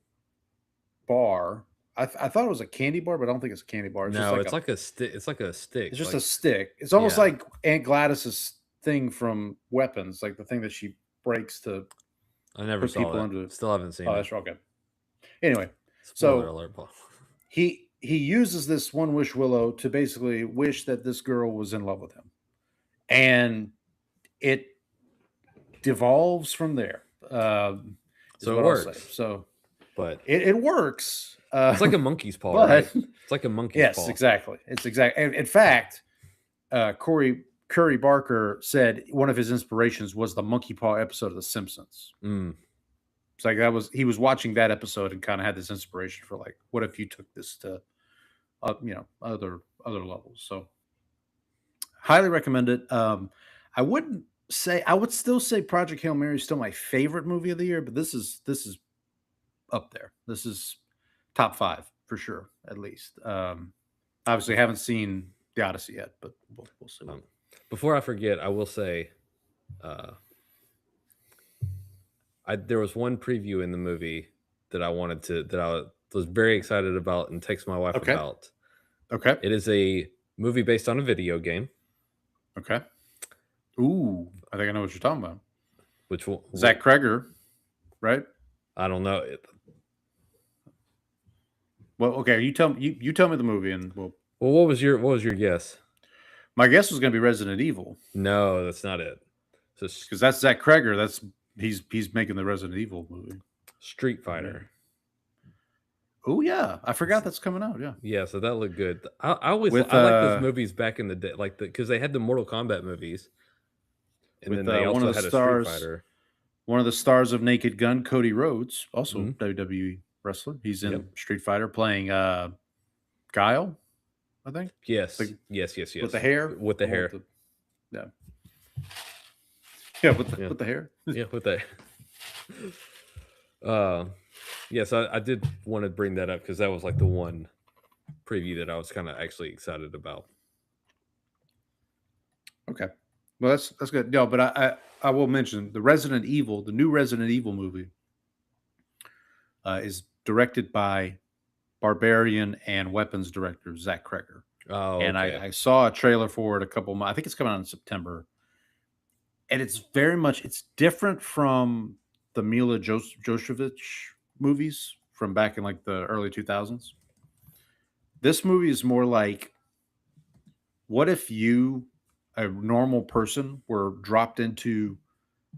bar. I thought it was a candy bar, but I don't think it's a candy bar. It's like a stick. It's like a stick. It's just a stick. It's almost like Aunt Gladys's thing from Weapons, like the thing that she breaks to. I never saw people under. Still haven't seen. Oh, it. That's okay. Anyway, spoiler alert, Paul. He uses this One Wish Willow to basically wish that this girl was in love with him, and it devolves from there. So it works. So, but it works. It's like a monkey's paw, right? It's like a monkey's paw. Yes, exactly. It's exactly. In fact, Curry Barker said one of his inspirations was the monkey paw episode of The Simpsons. It's like he was watching that episode and kind of had this inspiration for like, what if you took this to, other levels. So, highly recommend it. I would still say Project Hail Mary is still my favorite movie of the year, but this is up there. This is top 5 for sure, at least. Obviously, haven't seen The Odyssey yet, but we'll see. Before I forget, I will say, there was one preview in the movie that I was very excited about and text my wife about. Okay. It is a movie based on a video game. Okay. Ooh, I think I know what you're talking about. Which one? Zach Kreger, right? I don't know. Well, okay. You tell me the movie, and Well, what was your guess? My guess was going to be Resident Evil. No, that's not it. Because that's Zach Kreger. He's making the Resident Evil movie. Street Fighter. Oh yeah, I forgot that's coming out. Yeah. Yeah, so that looked good. I like those movies back in the day, because they had the Mortal Kombat movies, and then they also had a Street Fighter. One of the stars of Naked Gun, Cody Rhodes, also WWE wrestler. He's in Street Fighter playing Guile, I think. Yes. Yes. With the hair. With the hair. Yeah. Yeah, with the hair. Yeah, with the. Yes, I did want to bring that up because that was like the one preview that I was kind of actually excited about. Okay, well that's good. No, but I will mention the new Resident Evil movie is directed by Barbarian and Weapons director Zach Kreger. Oh, and I saw a trailer for it a couple months. I think it's coming out in September, and it's different from the Mila Jovovich movies from back in like the early 2000s. This movie is more like, what if you, a normal person, were dropped into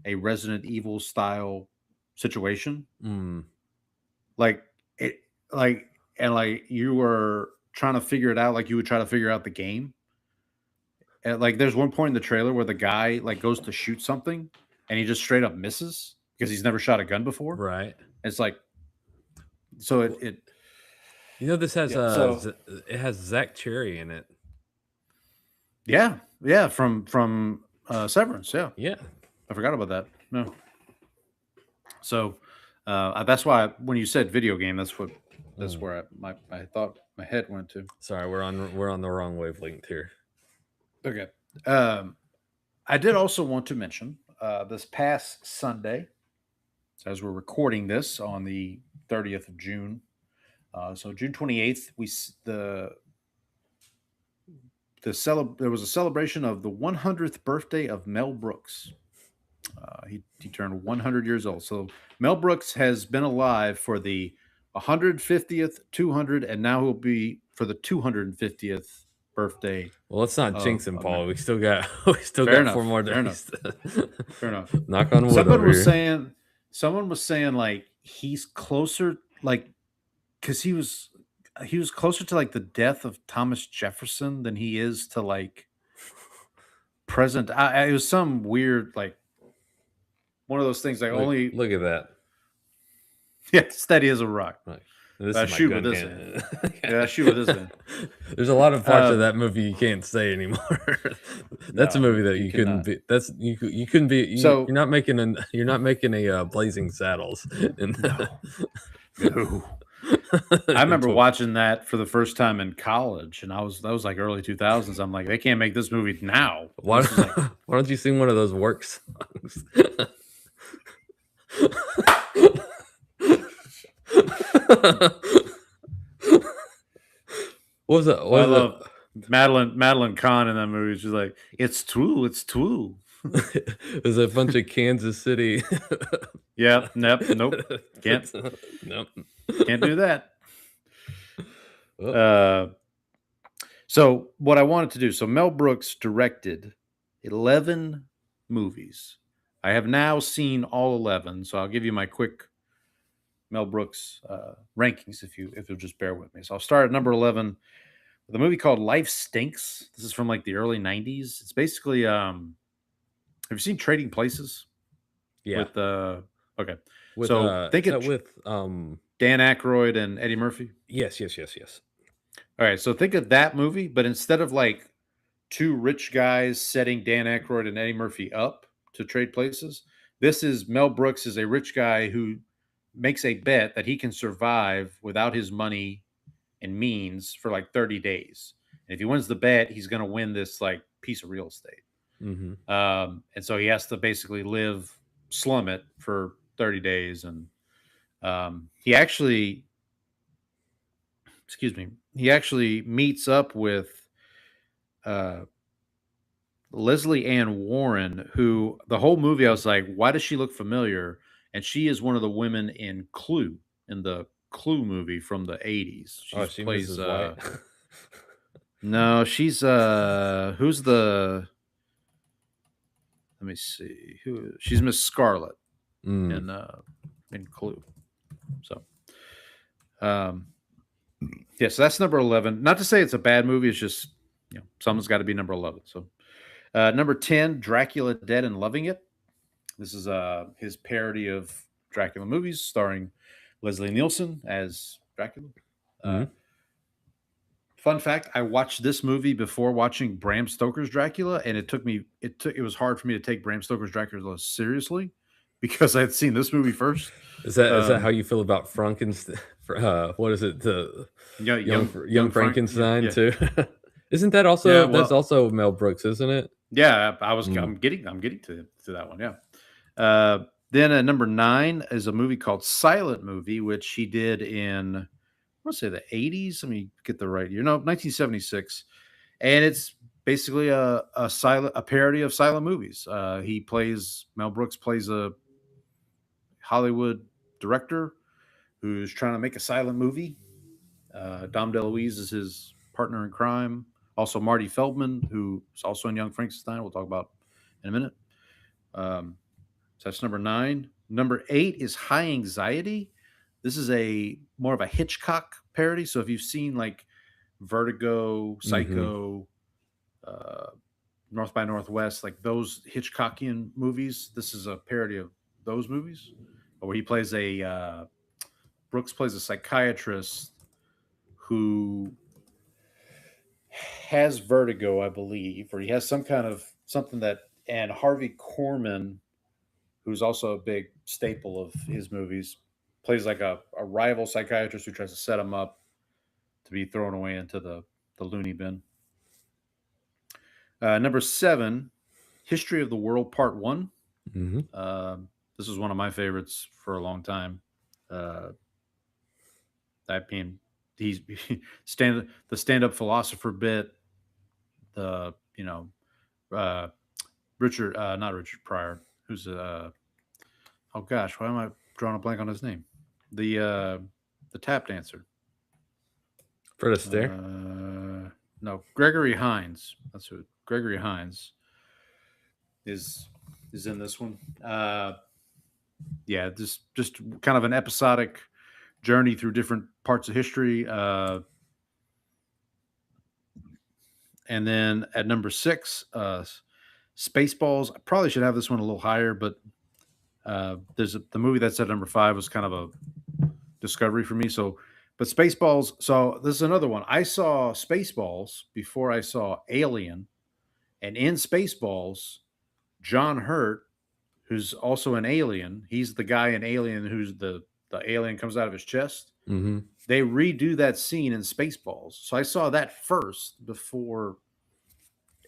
a Resident Evil style situation? Like you were trying to figure it out, like you would try to figure out the game. And like there's one point in the trailer where the guy like goes to shoot something and he just straight up misses because he's never shot a gun before. Right. It's like, so it You know, this has so- it has Zach Cherry in it. Yeah, from Severance. Yeah, Yeah. I forgot about that. No. So that's why when you said video game, that's where I thought my head went to. Sorry, we're on the wrong wavelength here. Okay. I did also want to mention this past Sunday, so as we're recording this on the 30th of June, so June 28th, there was a celebration of the 100th birthday of Mel Brooks. He turned 100 years old. So Mel Brooks has been alive for the 150th, 200, and now he'll be for the 250th birthday. Well, let's not jinx him, Paul. Mel. We still got Fair enough, 4 more fair days. Fair enough. Knock on wood over here. Someone was saying like he's closer, like because he was closer to like the death of Thomas Jefferson than he is to like present. It was some weird like one of those things like only look at that. Yeah, steady as a rock. Right. This I is my shoot gun with this cannon. Yeah, I shoot with this thing. There's a lot of parts of that movie you can't say anymore. That's a No, movie that you couldn't cannot. be. That's you couldn't be. So- you're not making a Blazing Saddles. No. I remember watching that for the first time in college, and that was like early 2000s. I'm like, they can't make this movie now. Why, This is like- why don't you sing one of those work songs? What was that? I love Madeline Kahn in that movie. She's like, it's true. There's a bunch of Kansas City. Yeah, nope. Can't Nope. can't do that. Oh. So what I wanted to do, so Mel Brooks directed 11 movies. I have now seen all 11, so I'll give you my quick Mel Brooks rankings if you'll just bear with me. So I'll start at number 11 with a movie called Life Stinks. This is from like the early 90s. It's basically have you seen Trading Places? Yeah. Okay. With, so think is it that with Dan Aykroyd and Eddie Murphy. yes. All right, so think of that movie, but instead of like two rich guys setting Dan Aykroyd and Eddie Murphy up to trade places, this is Mel Brooks is a rich guy who makes a bet that he can survive without his money and means for like 30 days. And if he wins the bet, he's going to win this like piece of real estate. Mm-hmm. And so he has to basically slum it for 30 days. And he actually meets up with Leslie Ann Warren, who the whole movie I was like, why does she look familiar? And she is one of the women in Clue, in the Clue movie from the 80s. She plays White. No, she's who's the let me see. She's Miss Scarlet in Clue. So yeah, so that's number 11. Not to say it's a bad movie, it's just someone's got to be number 11. So number 10, Dracula Dead and Loving It. This is his parody of Dracula movies starring Leslie Nielsen as Dracula. Fun fact, I watched this movie before watching Bram Stoker's Dracula, and it was hard for me to take Bram Stoker's Dracula seriously because I had seen this movie first. Is that how you feel about Frankenstein? What is it? The Young Frankenstein too? Isn't that also that's also Mel Brooks, isn't it? Yeah, I'm getting to that one. Yeah. Then at number 9 is a movie called Silent Movie, which he did in I want to say the 80s. Let me get the right year. No, 1976, and it's basically a parody of silent movies. Mel Brooks plays a Hollywood director who's trying to make a silent movie. Dom DeLuise is his partner in crime. Also, Marty Feldman, who's also in Young Frankenstein, we'll talk about in a minute. So that's number 9. Number 8 is High Anxiety. This is more of a Hitchcock parody. So if you've seen like Vertigo, Psycho, North by Northwest, like those Hitchcockian movies, this is a parody of those movies, where he plays Brooks plays a psychiatrist who has vertigo, I believe, or he has some kind of something that, and Harvey Korman, who's also a big staple of his movies, plays like a rival psychiatrist who tries to set him up to be thrown away into the loony bin. Number 7, History of the World Part 1. This is one of my favorites for a long time. I mean, he's the stand-up philosopher bit, not Richard Pryor, who's oh gosh, why am I drawing a blank on his name? The tap dancer. Fred Astaire? No, Gregory Hines. That's who. Gregory Hines is in this one. Yeah, just kind of an episodic journey through different parts of history. And then at number 6, Spaceballs. I probably should have this one a little higher, but the movie that's at number 5 was kind of a discovery for me. So, but Spaceballs. So this is another one. I saw Spaceballs before I saw Alien, and in Spaceballs, John Hurt, who's also an alien, he's the guy in Alien who's the alien comes out of his chest. Mm-hmm. They redo that scene in Spaceballs. So I saw that first before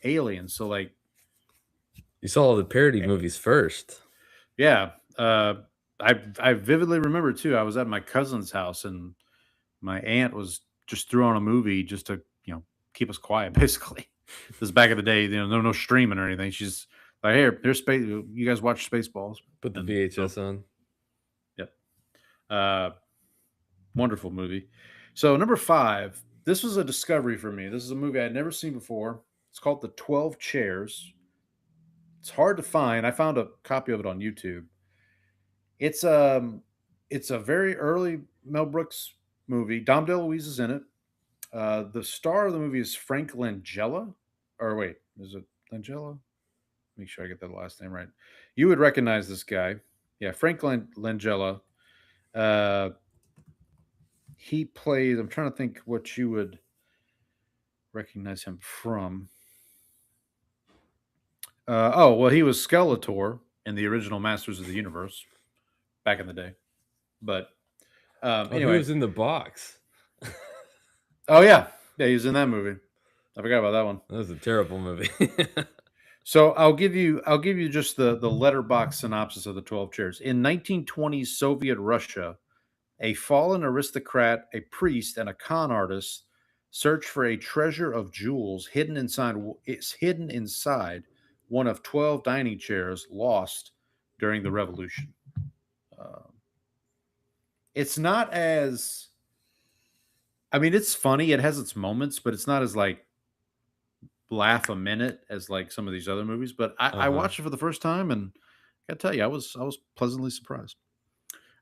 Alien. So like, you saw all the parody movies first. Yeah. I vividly remember too. I was at my cousin's house and my aunt was just threw on a movie just to, keep us quiet, basically. This is back in the day, no streaming or anything. She's like, here's Space. You guys watch Spaceballs. Put the VHS on. Yep. Wonderful movie. So number 5, this was a discovery for me. This is a movie I'd never seen before. It's called The 12 Chairs. It's hard to find. I found a copy of it on YouTube. It's a very early Mel Brooks movie. Dom DeLuise is in it. The star of the movie is Frank Langella. Or wait, is it Langella? Make sure I get that last name right. You would recognize this guy. Yeah, Frank Langella. He plays, I'm trying to think what you would recognize him from. He was Skeletor in the original Masters of the Universe back in the day. But anyway. He was in the box. Oh, yeah. Yeah, he was in that movie. I forgot about that one. That was a terrible movie. So I'll give you just the letterbox synopsis of The 12 Chairs. In 1920s Soviet Russia, a fallen aristocrat, a priest, and a con artist search for a treasure of jewels hidden inside one of 12 dining chairs lost during the revolution. It's not as, it's funny. It has its moments, but it's not as like laugh a minute as like some of these other movies. But I watched it for the first time, and I gotta tell you, I was pleasantly surprised.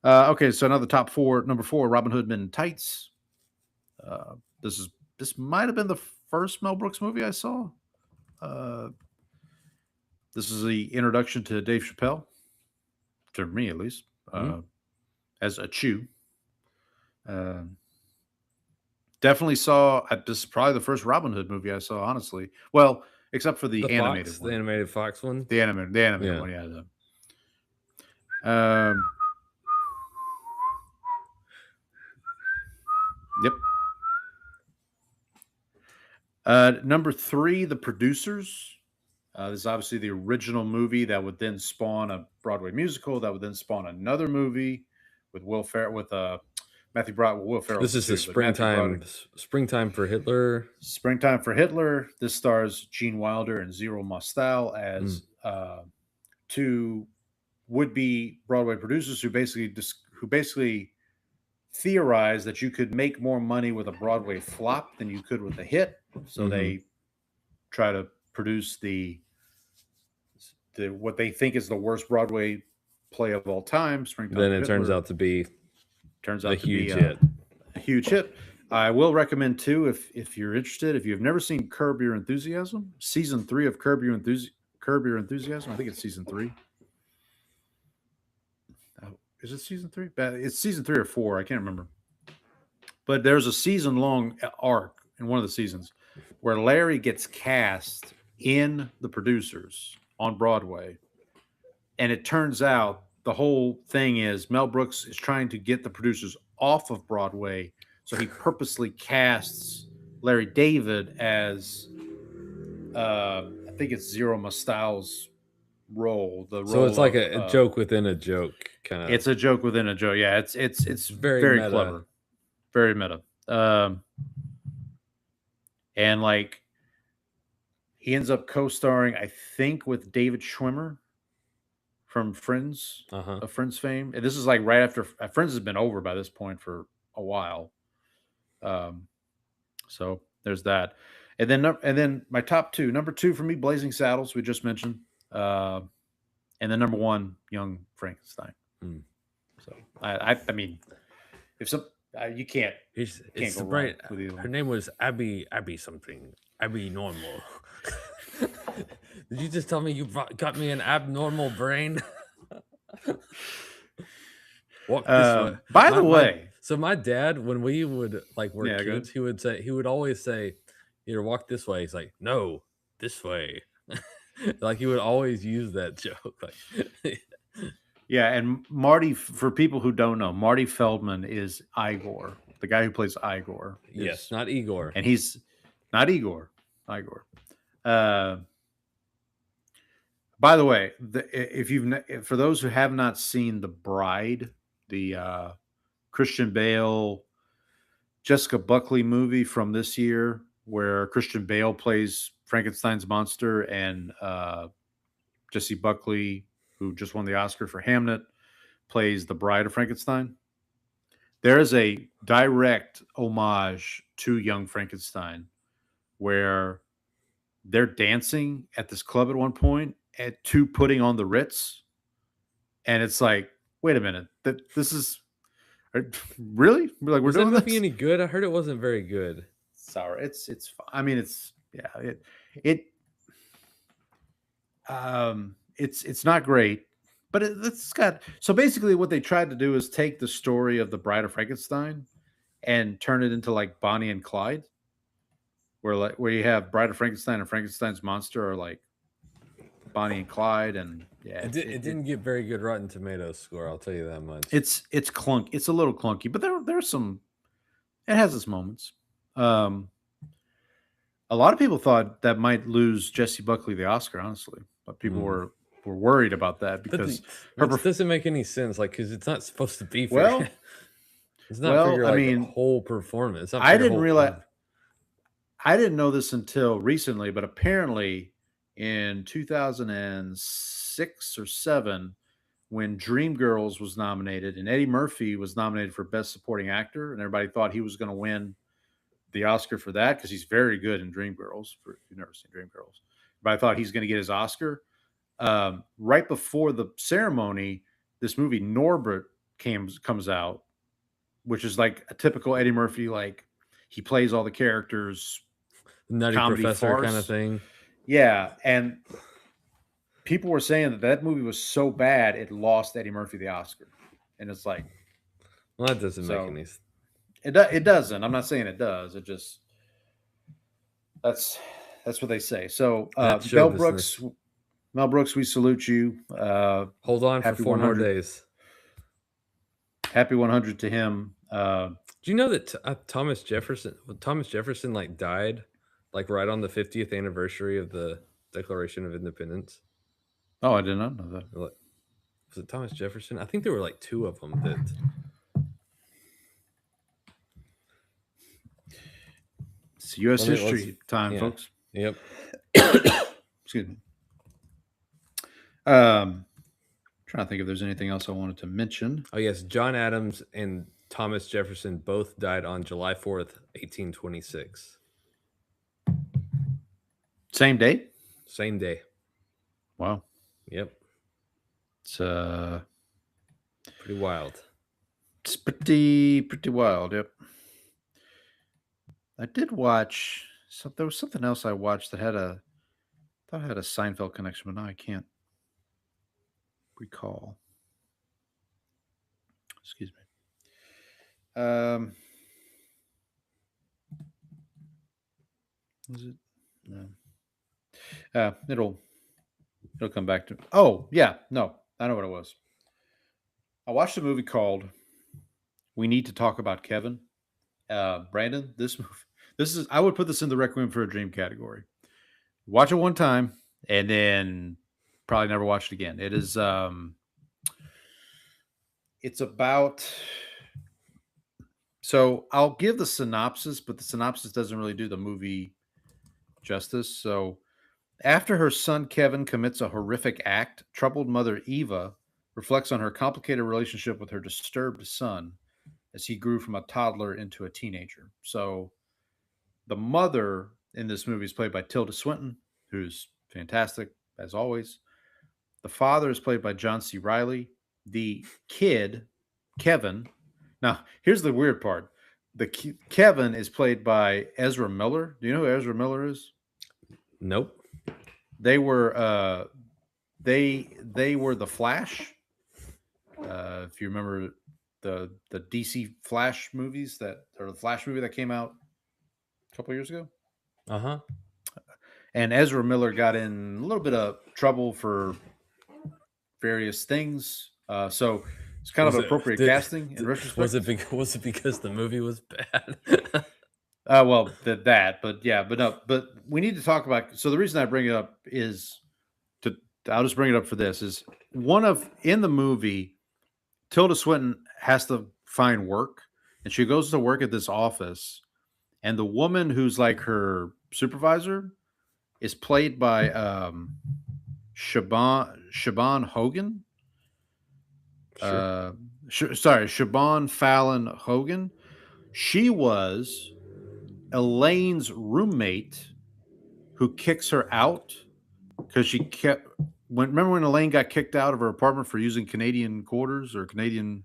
Okay, so now the top 4. Number 4, Robin Hood Men in Tights. This might have been the first Mel Brooks movie I saw. This is the introduction to Dave Chappelle, to me at least, as a Chew. Definitely saw. This is probably the first Robin Hood movie I saw, honestly. Well, except for the animated Fox, one. the animated Fox one. The animated one, yeah. Yep. Number 3, The Producers. This is obviously the original movie that would then spawn a Broadway musical that would then spawn another movie with Matthew Broderick. Will Ferrell. This is the Springtime for Hitler. Springtime for Hitler. This stars Gene Wilder and Zero Mostel as 2 would-be Broadway producers who basically theorized that you could make more money with a Broadway flop than you could with a hit. So they try to produce the what they think is the worst Broadway play of all time. Then it turns out to be a huge hit. I will recommend too, if you're interested, if you've never seen Curb Your Enthusiasm, season 3 of Curb Your Enthusiasm. I think it's season 3. Is it season 3? It's season 3 or 4. I can't remember. But there's a season-long arc in one of the seasons where Larry gets cast in The Producers on Broadway. And it turns out the whole thing is Mel Brooks is trying to get The Producers off of Broadway. So he purposely casts Larry David as, I think it's Zero Mostel's role. So it's like a joke within a joke, kind of. It's a joke within a joke. Yeah, it's Very very meta. clever, very meta. And like he ends up co-starring, I think, with David Schwimmer from Friends, of Friends fame. And this is like right after Friends has been over by this point for a while. So there's that. And then my top two. Number 2 for me, Blazing Saddles, we just mentioned. And then number 1, Young Frankenstein. So I mean, if some you can't, It's go wrong right. with either Her one. name was Abby something. Abby Normal. Did you just tell me you got me an abnormal brain? Walk this way. By the way, so my dad, when we would like were Yeah, go kids, he would always say, either walk this way. He's like, no, this way. Like he would always use that joke. Like, yeah, and Marty, for people who don't know, Marty Feldman is Igor, the guy who plays Igor. yes, not Igor. And he's not Igor. By the way, for those who have not seen The Bride, the Christian Bale, Jessica Buckley movie from this year, where Christian Bale plays Frankenstein's monster and Jesse Buckley, who just won the Oscar for Hamnet, plays the Bride of Frankenstein. There is a direct homage to Young Frankenstein where they're dancing at this club at one point to Putting on the Ritz. And it's like, wait a minute, this is really? Like, we're Was that doing movie this? any good? I heard it wasn't very good. Sour. It's I mean, it's not great, but it's got, so basically what they tried to do is take the story of the Bride of Frankenstein and turn it into like Bonnie and Clyde, where you have Bride of Frankenstein and Frankenstein's monster are like Bonnie and Clyde, and yeah, It didn't get very good Rotten Tomatoes score. I'll tell you that much. it's clunk. It's a little clunky, but there's some. It has its moments. A lot of people thought that might lose Jessie Buckley the Oscar, honestly, but people were worried about that because It doesn't make any sense. Like, because it's not supposed to be for. Well, it's not for your I like, mean, whole performance. It's not for I your didn't whole realize. part. I didn't know this until recently, but apparently in 2006 or 7, when Dreamgirls was nominated and Eddie Murphy was nominated for Best Supporting Actor, and everybody thought he was going to win the Oscar for that because he's very good in Dreamgirls. If you've never seen Dreamgirls, but I thought he's going to get his Oscar. Right before the ceremony, this movie Norbit comes out, which is like a typical Eddie Murphy, like he plays all the characters. Nutty comedy Professor farce. kind of thing. Yeah, and people were saying that movie was so bad it lost Eddie Murphy the Oscar, and it's like, Well, that doesn't So- make any sense. it doesn't. I'm not saying it does. It just that's what they say. So That show Mel Brooks, we salute you. Hold on for Happy 4 more 100. days. Happy 100 to him. Do you know that Thomas Jefferson like died like right on the 50th anniversary of the Declaration of Independence? Oh, I did not know that. Was it Thomas Jefferson? I think there were like 2 of them that. It's U.S. Let's- history time, yeah. folks. Yep. Excuse me. Trying to think if there's anything else I wanted to mention. Oh yes, John Adams and Thomas Jefferson both died on July 4th, 1826. Same date? Same day. Wow. Yep. It's Pretty wild. It's pretty wild. Yep. I did watch. So there was something else I watched that had a Seinfeld connection, but now I can't recall. Excuse me. Was it? No. It'll come back to. Oh yeah, no, I know what it was. I watched a movie called "We Need to Talk About Kevin." Brandon, this is I would put this in the Requiem for a Dream category. Watch it one time and then probably never watch it again. It is it's about, so I'll give the synopsis, but the synopsis doesn't really do the movie justice. So after her son Kevin commits a horrific act, troubled mother Eva reflects on her complicated relationship with her disturbed son as he grew from a toddler into a teenager. So the mother in this movie is played by Tilda Swinton, who's fantastic as always. The father is played by John C. Reilly. The kid, Kevin. Now, here's the weird part. Kevin is played by Ezra Miller. Do you know who Ezra Miller is? Nope. They were they were the Flash. If you remember the DC Flash movies or the Flash movie that came out a couple years ago. Uh-huh. And Ezra Miller got in a little bit of trouble for various things. So it's kind of appropriate casting in retrospect. Was it because the movie was bad? Well, but yeah, but we need to talk about. So the reason I bring it up is I'll just bring it up for this is in the movie, Tilda Swinton has to find work, and she goes to work at this office, and the woman who's like her supervisor is played by Siobhan Hogan. Sure. Siobhan Fallon Hogan. She was Elaine's roommate who kicks her out because she kept. Remember when Elaine got kicked out of her apartment for using Canadian quarters or Canadian?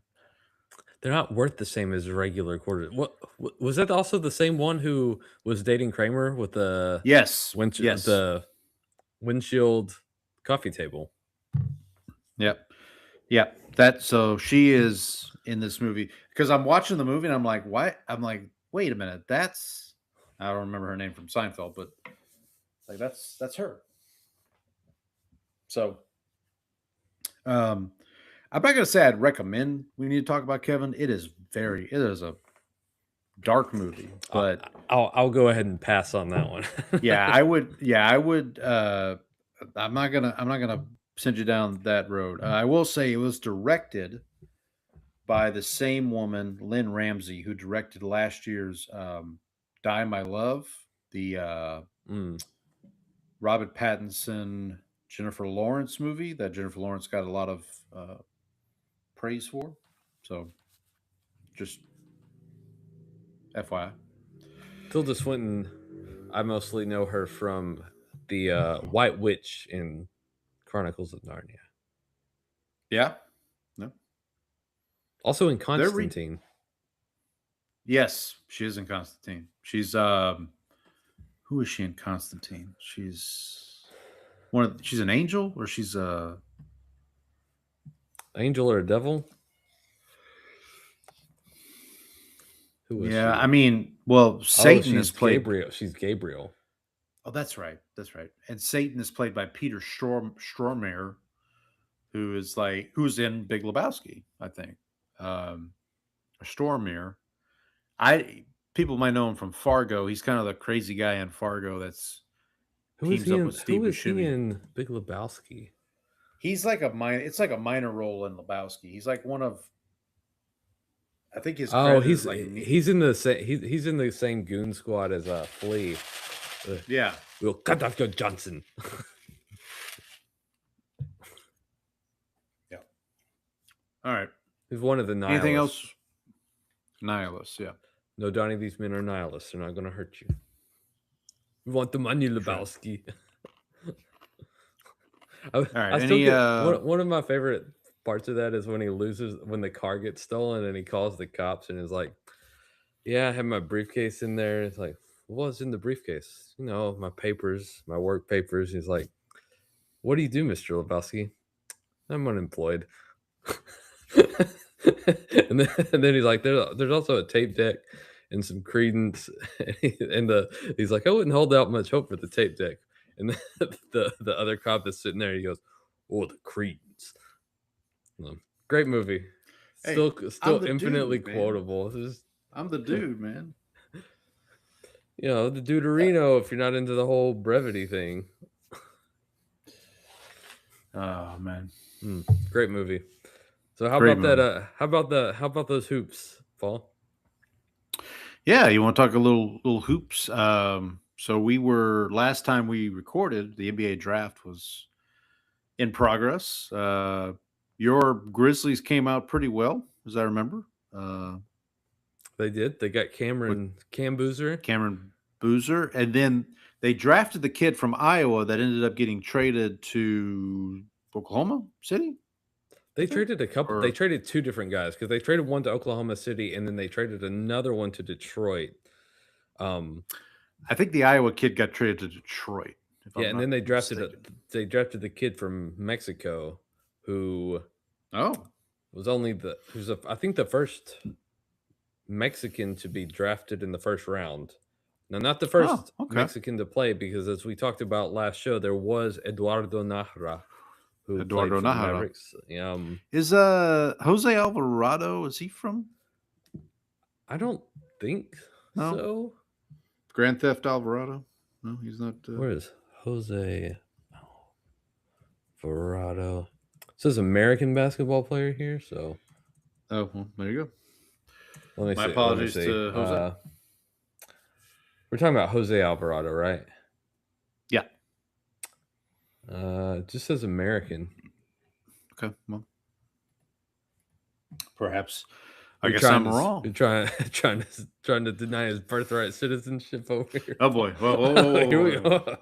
They're not worth the same as regular quarters. What was that? Also the same one who was dating Kramer with the Yes. the windshield coffee table. Yep. So she is in this movie because I'm watching the movie and I'm like, why? I'm like, wait a minute, I don't remember her name from Seinfeld, but like that's her. So, I'm not gonna say I'd recommend We Need to Talk About Kevin. It is a dark movie, but I'll go ahead and pass on that one. I would. I'm not gonna send you down that road. I will say it was directed by the same woman, Lynn Ramsey, who directed last year's Die My Love, the Robert Pattinson, Jennifer Lawrence movie that Jennifer Lawrence got a lot of praise for. So just FYI. Tilda Swinton, I mostly know her from the White Witch in Chronicles of Narnia. Yeah. No. Also in Constantine. Yes, she is in Constantine. She's who is she in Constantine? She's she's an angel, or she's a angel or a devil? Who is she? I mean, well, Satan is played. Gabriel. She's Gabriel. Oh, that's right. And Satan is played by Peter Stormare, who's in Big Lebowski, I think. Stormare. People might know him from Fargo. He's kind of the crazy guy in Fargo that's teams up with Steve Buscemi. Who is he in Big Lebowski? He's like it's like a minor role in Lebowski. He's like one of, I think his. He's in the same goon squad as Flea. Yeah, we'll cut off your Johnson. Yeah. All right. He's one of the nihilists. Anything else? Nihilists, yeah. No, Donnie, these men are nihilists. They're not going to hurt you. We want the money, Lebowski. All right. One of my favorite parts of that is when the car gets stolen and he calls the cops and is like, yeah, I have my briefcase in there. It's like, what's in the briefcase? My papers, my work papers. He's like, what do you do, Mr. Lebowski? I'm unemployed. and then he's like, there's also a tape deck and some Credence, and he's like, I wouldn't hold out much hope for the tape deck. And the other cop is sitting there. He goes, "Oh, the Credence." Great movie. Still the infinitely dude, man. quotable. Just, I'm the dude, man. the Deuterino. If you're not into the whole brevity thing, Oh man, great movie. So how Great about that? How about those hoops, Paul? yeah. You want to talk a little hoops? So we were last time we recorded, the NBA draft was in progress. Your Grizzlies came out pretty well, as I remember. They did. They got Cam Boozer. Cameron Boozer, and then they drafted the kid from Iowa that ended up getting traded to Oklahoma City. They traded a couple. Or- They traded two different guys because they traded one to Oklahoma City and then they traded another one to Detroit. I think the Iowa kid got traded to Detroit. if I'm Yeah, and not then they drafted mistaken. they drafted the kid from Mexico who Oh, was I think the first Mexican to be drafted in the first round. Now, not the first okay. Mexican to play, because as we talked about last show, there was Eduardo Nahra, who played Eduardo for the Nahra. Mavericks. is Jose Alvarado? Is he from I don't think No. so. Grand Theft Alvarado? No, he's not. Where is Jose Alvarado? It says American basketball player here, so Oh, well, there you go. let me My see. apologies to Jose. We're talking about Jose Alvarado, right? Yeah. It just says American. Okay. Well, perhaps. I You're guess I'm trying to- wrong. You're trying to deny his birthright citizenship over here. Oh boy! Whoa, Here we whoa. go.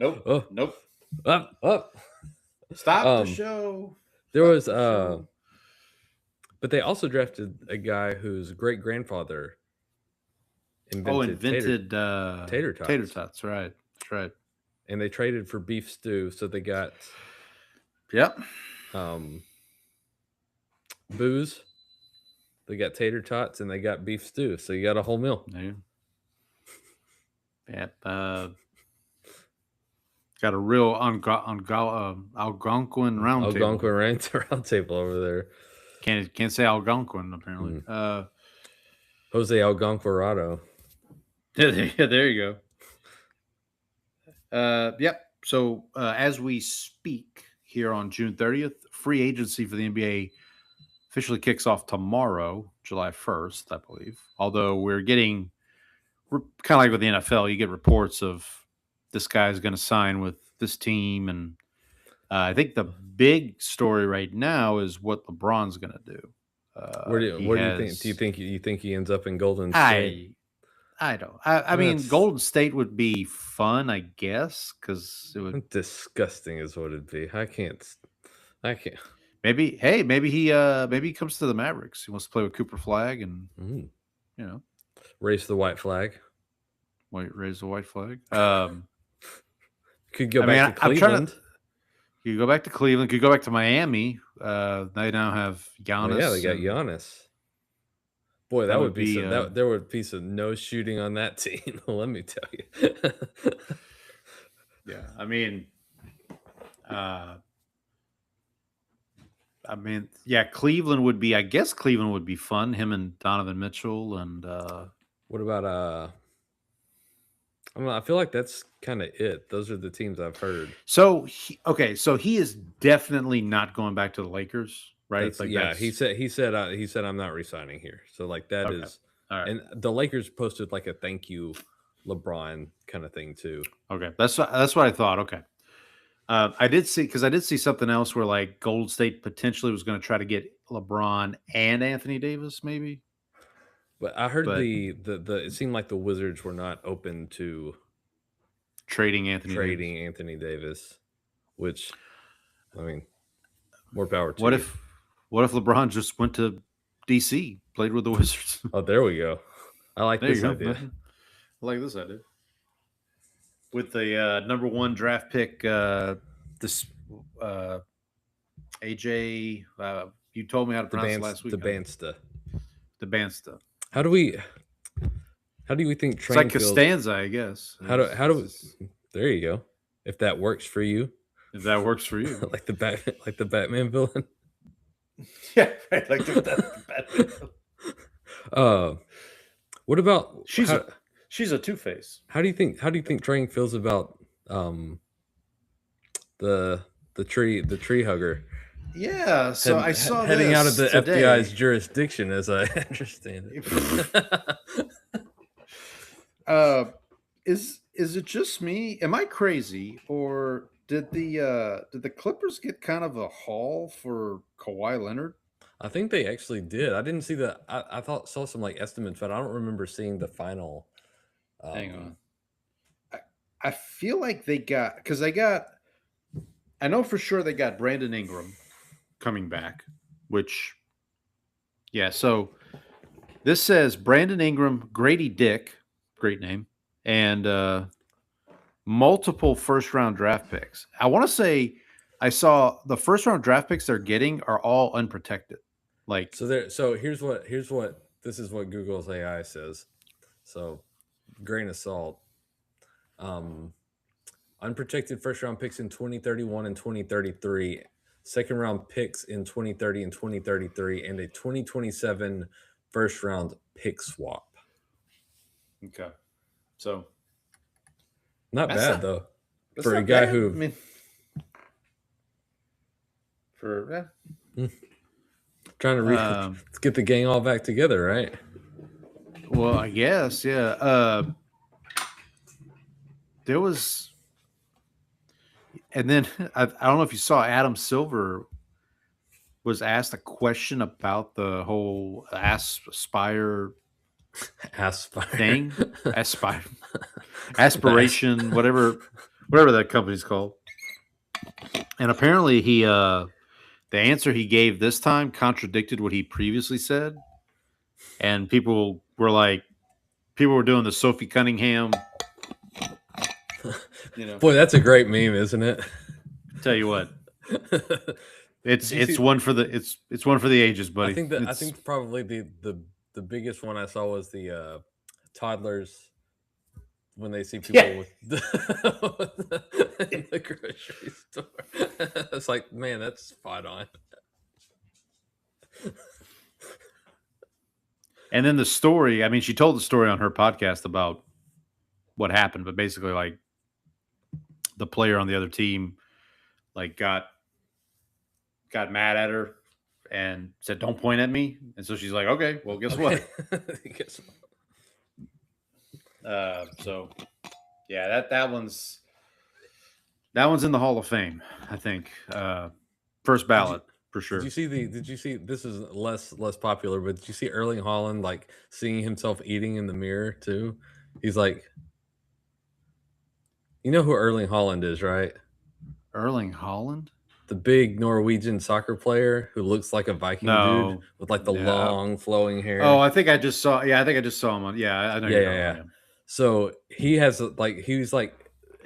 Nope. Oh, Nope. up. Stop the show. There was show. but they also drafted a guy whose great grandfather invented tater tots. Tater tots. Right. That's right. and they traded for beef stew, so they got Yep. booze, they got tater tots, and they got beef stew, so you got a whole meal. Yeah. Yep. Got a real Algonquin round table. Algonquin round table over there. Can't say Algonquin apparently. Jose Algonquirado. Yeah, there you go. Yep. So as we speak here on June 30th, free agency for the NBA officially kicks off tomorrow, July 1st, I believe. Although we're kind of like with the NFL, you get reports of this guy's going to sign with this team, and I think the big story right now is what LeBron's going to do. Where do you think? Do you think he ends up in Golden State? I don't. I mean, That's- Golden State would be fun, I guess, because it would Disgusting is what it'd be. I can't. maybe he comes to the Mavericks. He wants to play with Cooper Flag and Raise the white flag. raise the white flag. Could go I back mean, to Cleveland. You go back to Cleveland. Could go back to Miami. They now have Giannis. Yeah, they got Giannis. Boy, that would be some- there would be some no shooting on that team. Let me tell you. Yeah, I mean, Cleveland would be. I guess Cleveland would be fun. Him and Donovan Mitchell and. What about I feel like that's kind of it. Those are the teams I've heard. So he is definitely not going back to the Lakers, right? He said I'm not resigning here. So like that is all right. and the Lakers posted like a thank you LeBron kind of thing too. Okay, that's what I thought. Okay, I did see something else where like Golden State potentially was going to try to get LeBron and Anthony Davis, maybe. But I heard it seemed like the Wizards were not open to trading Anthony Davis, which I mean, more power to What you. if LeBron just went to DC, played with the Wizards? Oh, there we go. I like this idea. I like this idea. With the number 1 draft pick, AJ, you told me how to pronounce it last week. The Bansta. The Bansta. How do we How do you think It's Train like feels? Costanza, I guess. There you go. If that works for you, If that works for you. like the Batman villain. Yeah, right. Like Batman. What about She's a Two-Face. how do you think Train feels about the tree hugger Yeah, so I saw heading out of the this today. FBI's jurisdiction, as I understand it. Is it just me? Am I crazy, or did the Clippers get kind of a haul for Kawhi Leonard? I think they actually did. I didn't see the. I saw some like estimates, but I don't remember seeing the final. Hang on. I feel like they got because they got. I know for sure they got Brandon Ingram coming back, which, yeah. So this says Brandon Ingram, Grady Dick, great name, and multiple first-round draft picks. I want to say I saw the first-round draft picks they're getting are all unprotected. Like So here's what this is what Google's AI says. So grain of salt. Unprotected first round picks in 2031 and 2033, second round picks in 2030 and 2033, and a 2027 first round pick swap. okay, so Not That's bad not- though. that's For a not guy bad. who I mean, for trying to let's get the gang all back together, right? well, I guess, yeah. There was, and then I don't know if you saw Adam Silver was asked a question about the whole Aspire thing, Aspiration, whatever that company's called. And apparently the answer he gave this time contradicted what he previously said. And people were doing the Sophie Cunningham, Boy, that's a great meme, isn't it? tell you what, it's one for the ages, buddy. I think probably the biggest one I saw was the toddlers when they see people with in the grocery store. It's like, man, that's spot on. And then the story, I mean, she told the story on her podcast about what happened, but basically, like, the player on the other team, like, got mad at her and said, "Don't point at me." And so she's like, "Okay, well, guess what?" Guess So, yeah, that one's in the Hall of Fame, I think. First ballot for sure. Did you see this is less popular, but did you see Erling Haaland like seeing himself eating in the mirror too? He's like, you know who Erling Haaland is, right? Erling Haaland? The big Norwegian soccer player who looks like a Viking dude with like the long flowing hair. Oh, I think I just saw him on. Yeah, I know. Yeah. So he has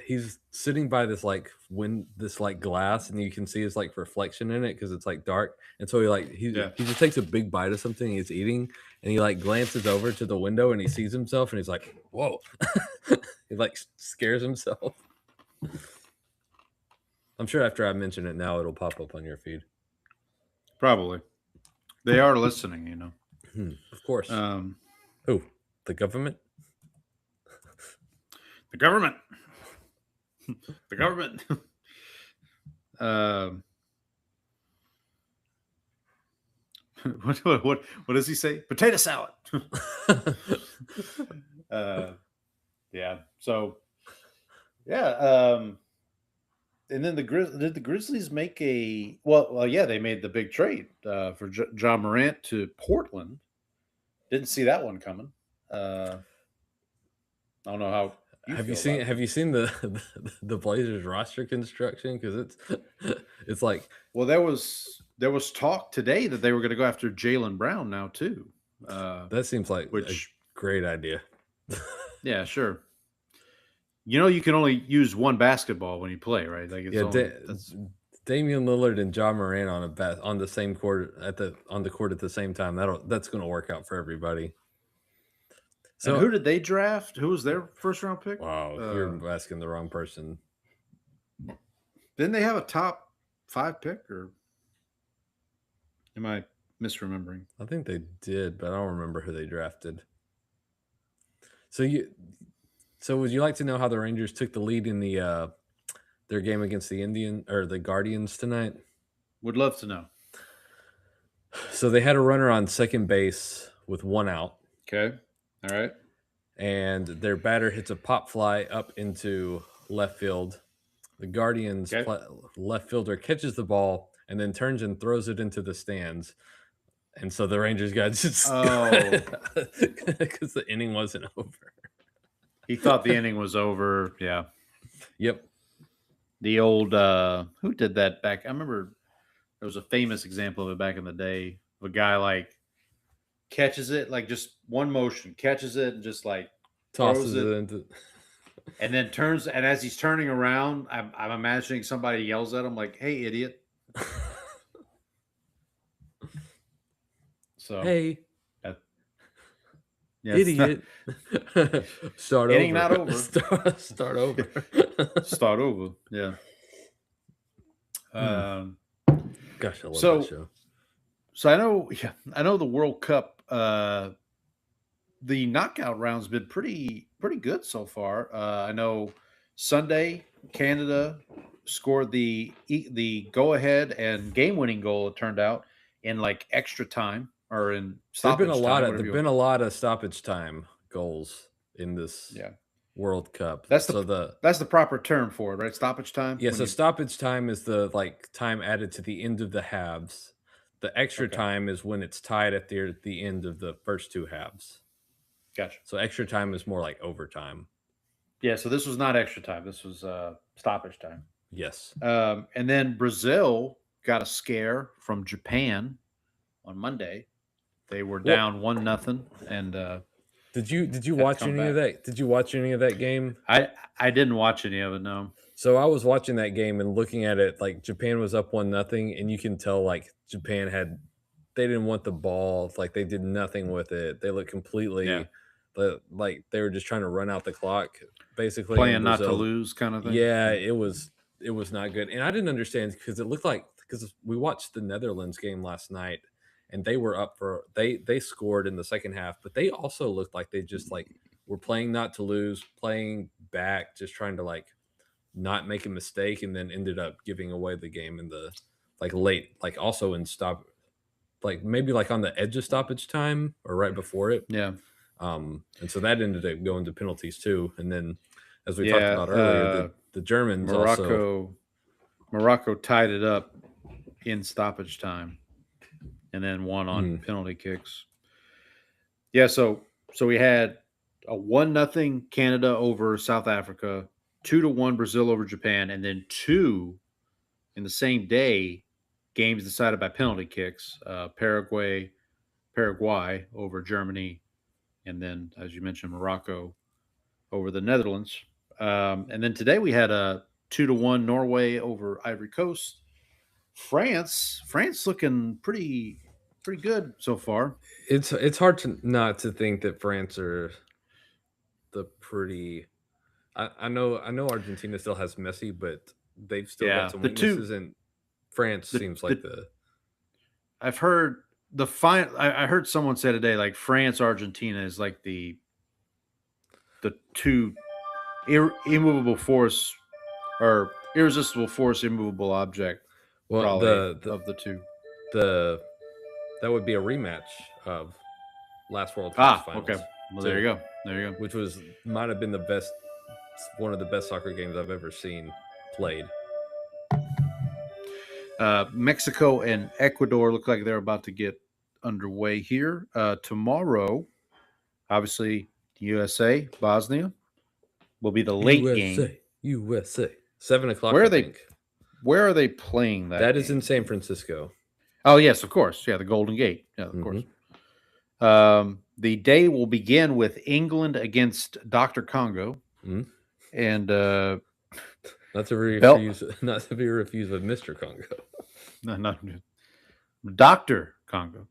he's sitting by this glass, and you can see his like reflection in it because it's like dark. And so he just takes a big bite of something he's eating, and he like glances over to the window and he sees himself, and he's like, "Whoa!" He like scares himself. I'm sure after I mention it now, it'll pop up on your feed. Probably. They are listening, you know. Of course. Who? The government? The government. The government. What does he say? Potato salad. Yeah. So, yeah. And then did the Grizzlies make a yeah, they made the big trade for John Morant to Portland. Didn't see that one coming. I don't know how. Have you seen the Blazers roster construction? Because it's like, well, there was talk today that they were going to go after Jaylen Brown now too. That seems like a great idea. Yeah, sure. You know, you can only use one basketball when you play, right? Like Damian Lillard and John Morant on the same court on the court at the same time. That's going to work out for everybody. So who did they draft? Who was their first round pick? Wow, you're asking the wrong person. Didn't they have a top 5 pick, or am I misremembering? I think they did, but I don't remember who they drafted. So would you like to know how the Rangers took the lead in the their game against the Guardians tonight? Would love to know. So they had a runner on second base with 1 out. Okay. All right. And their batter hits a pop fly up into left field. The Guardians left fielder catches the ball and then turns and throws it into the stands. And so the Rangers got just because the inning wasn't over. He thought the inning was over. Yeah. Yep. The old who did that back? I remember there was a famous example of it back in the day. Of a guy like catches it, like just one motion, catches it and just like tosses it into, and then turns. And as he's turning around, I'm imagining somebody yells at him like, "Hey, idiot!" So hey, yeah, idiot! Start inning over. Not over. Start over. Start over. Yeah. Gosh, I love that show. So I know the World Cup. The knockout round's been pretty good so far. I know Sunday Canada scored the go ahead and game winning goal. It turned out in like extra time or in stoppage time. There've been a lot of stoppage time goals in this World Cup. That's the proper term for it, right? Stoppage time. Yeah. So stoppage time is the time added to the end of the halves. The extra time is when it's tied at the end of the first 2 halves. Gotcha. So extra time is more like overtime. Yeah. So this was not extra time. This was stoppage time. Yes. And then Brazil got a scare from Japan on Monday. They were down 1-0, and did you watch any of that? Did you watch any of that game? I didn't watch any of it. No. So I was watching that game and looking at it, like Japan was up 1-0, and you can tell like Japan they didn't want the ball, like they did nothing with it. They looked completely like they were just trying to run out the clock, basically playing not to lose kind of thing. Yeah, it was not good, and I didn't understand because it looked like because we watched the Netherlands game last night, and they were up for they scored in the second half, but they also looked like they just like were playing not to lose, playing back, just trying to like not make a mistake, and then ended up giving away the game in the late, also in stop, maybe on the edge of stoppage time or right before it. Yeah. And so that ended up going to penalties too. And then, as we talked about earlier, the Germans Morocco tied it up in stoppage time, and then won on penalty kicks. Yeah. So we had a 1-0 Canada over South Africa, 2-1 Brazil over Japan, and then 2 in the same day games decided by penalty kicks. Paraguay over Germany, and then, as you mentioned, Morocco over the Netherlands. And then today we had a 2-1 Norway over Ivory Coast. France looking pretty good so far. It's hard not to think that France are the pretty. I know Argentina still has Messi, but they've still got some weaknesses, and France seems like I've heard I heard someone say today, like France, Argentina is like the 2 immovable force or irresistible force, immovable object. Well, of the 2. That would be a rematch of last World Cup finals. Okay. Well, there you go. Which might have been one of the best soccer games I've ever seen played. Mexico and Ecuador look like they're about to get underway here. Tomorrow, obviously, USA, Bosnia will be the late game. USA. 7:00. Where are they playing that? That is in San Francisco. Oh, yes, of course. Yeah, the Golden Gate. Yeah, of course. The day will begin with England against Dr. Congo. And not to be refused with Mr. Congo. No, not Dr. Congo.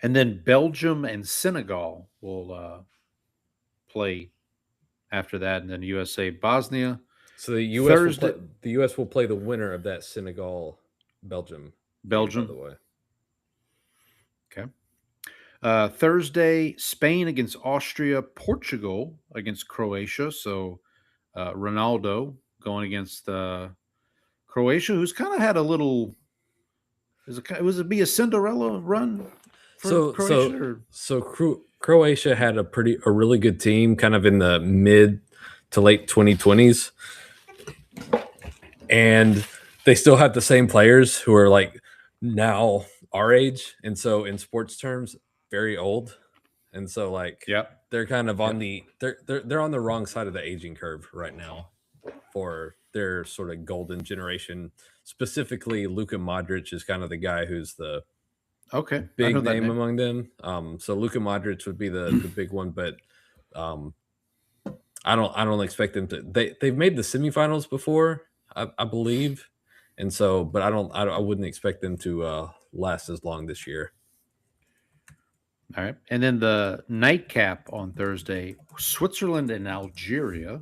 And then Belgium and Senegal will play after that, and then USA, Bosnia. So the U.S. Thursday- will play the winner of that Senegal Belgium. Belgium. By the way. Okay. Thursday, Spain against Austria, Portugal against Croatia. So Ronaldo going against Croatia, who's kind of had a little. Was it be a Cinderella run for Croatia? Croatia had a really good team, kind of in the mid to late 2020s, and they still have the same players who are like now our age, and so in sports terms, very old, and so like they're kind of on they're on the wrong side of the aging curve right now for their sort of golden generation. Specifically, Luka Modric is kind of the guy who's the big name among them. So Luka Modric would be the big one, but I don't expect them to. They've made the semifinals before, I believe, and so, but I wouldn't expect them to last as long this year. All right, and then the nightcap on Thursday: Switzerland and Algeria.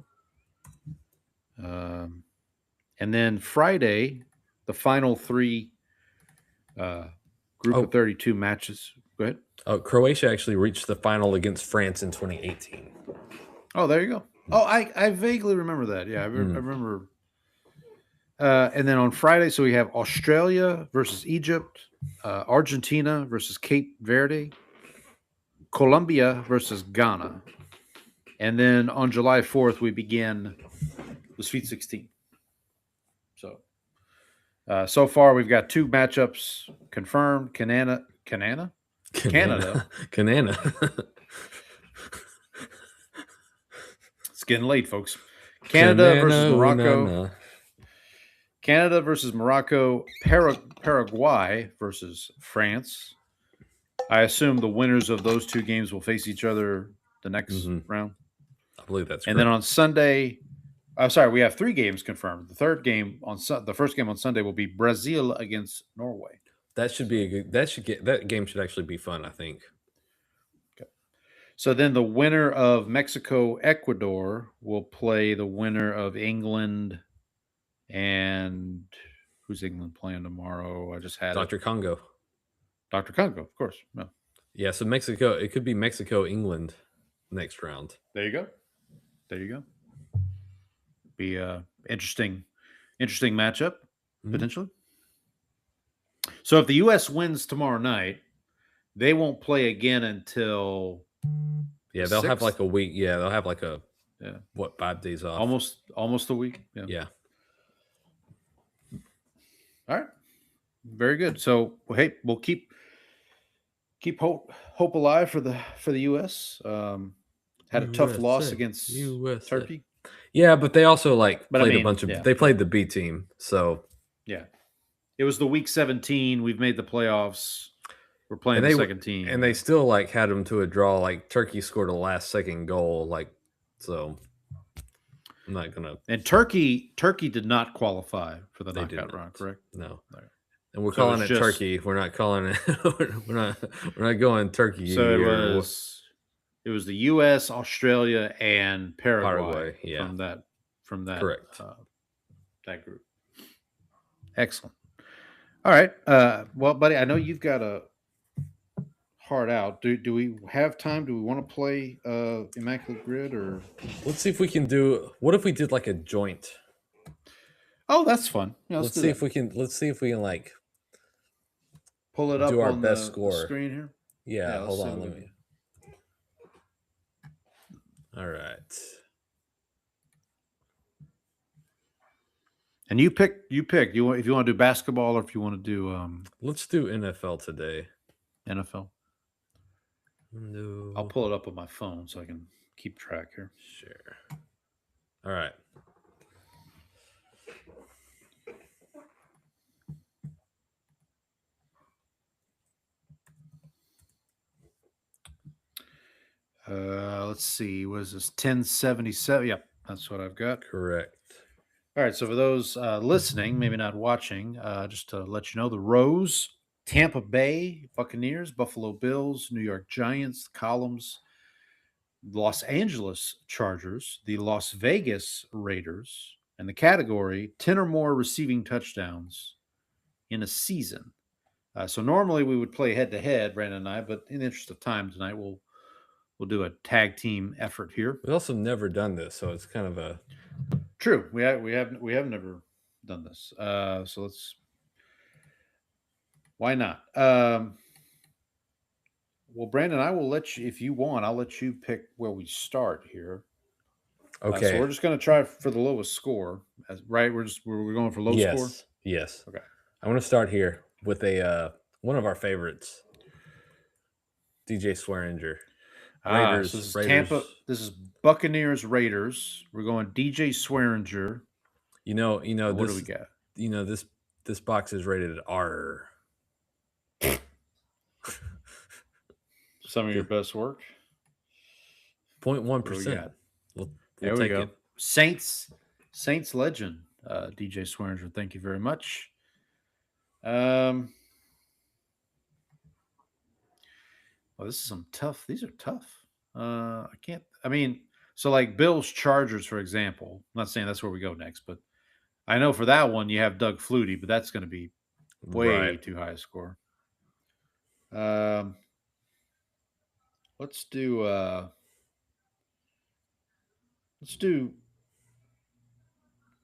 And then Friday, the final three group of 32 matches. Go ahead. Croatia actually reached the final against France in 2018. Oh, there you go. Oh, I vaguely remember that. Yeah, I remember. And then on Friday, so we have Australia versus Egypt, Argentina versus Cape Verde, Colombia versus Ghana. And then on July 4th, we begin the Sweet 16. So far, we've got 2 matchups confirmed. Canada. It's getting late, folks. Canada versus Morocco. Canada versus Morocco. Paraguay versus France. I assume the winners of those 2 games will face each other the next round. I believe that's and correct. Then on Sunday, we have 3 games confirmed. The first game on Sunday will be Brazil against Norway. That should be that game should actually be fun, I think. Okay. So then the winner of Mexico Ecuador will play the winner of England and who's England playing tomorrow? I just had Dr. Congo. Dr. Congo, of course. No. Yeah, so Mexico, it could be Mexico England next round. There you go. Be a interesting matchup potentially. So if the U.S. wins tomorrow night, they won't play again until they'll 6th? have like a week. Yeah, they'll have like 5 days off? Almost a week. Yeah. All right. Very good. So hey, we'll keep hope alive for the U.S. Had a tough loss against Turkey. Yeah, but they also played a bunch of. They played the B team, so yeah, it was the week 17. We've made the playoffs. We're playing the second team, and they still had them to a draw. Turkey scored a last-second goal. So I'm not gonna. And Turkey did not qualify for the knockout round, correct? No. And we're calling it Turkey. We're not calling it. we're not going Turkey. So it was the U.S., Australia, and Paraguay from that correct that group. Excellent. All right. Well, buddy, I know you've got a hard out. Do we have time? Do we want to play Immaculate Grid or? Let's see if we can do. What if we did a joint? Oh, that's fun. Yeah, let's see if we can. Let's see if we can pull it up. Do our on best the score screen here. Yeah, hold on. Let me. All right. And you pick. If you want to do basketball or if you want to do. Let's do NFL today. NFL. No. I'll pull it up on my phone so I can keep track here. Sure. All right. Let's see. Was this 1077? Yep, that's what I've got. Correct. All right. So for those listening, maybe not watching, just to let you know, the rows Tampa Bay Buccaneers, Buffalo Bills, New York Giants, columns, Los Angeles Chargers, the Las Vegas Raiders, and the category 10 or more receiving touchdowns in a season. So normally we would play head to head, Brandon and I, but in the interest of time tonight, we'll do a tag team effort here. We've also never done this, so it's kind of a True. We have never done this. So let's. Why not? Well, Brandon, I will let you, if you want, I'll let you pick where we start here. okay. So we're just going to try for the lowest score, right? We're going for low score. Yes. Okay. I want to start here with a one of our favorites, DJ Swearinger. So this is Tampa. This is Buccaneers Raiders. We're going DJ Swearinger. You know. What do we got? You know this box is rated R. Some of your best work. 0.1%. There we go. Saints legend, DJ Swearinger. Thank you very much. Well, this is some tough. These are tough. I can't. I mean, so like Bills Chargers, for example. I'm not saying that's where we go next, but I know for that one you have Doug Flutie, but that's going to be way too high a score. Let's do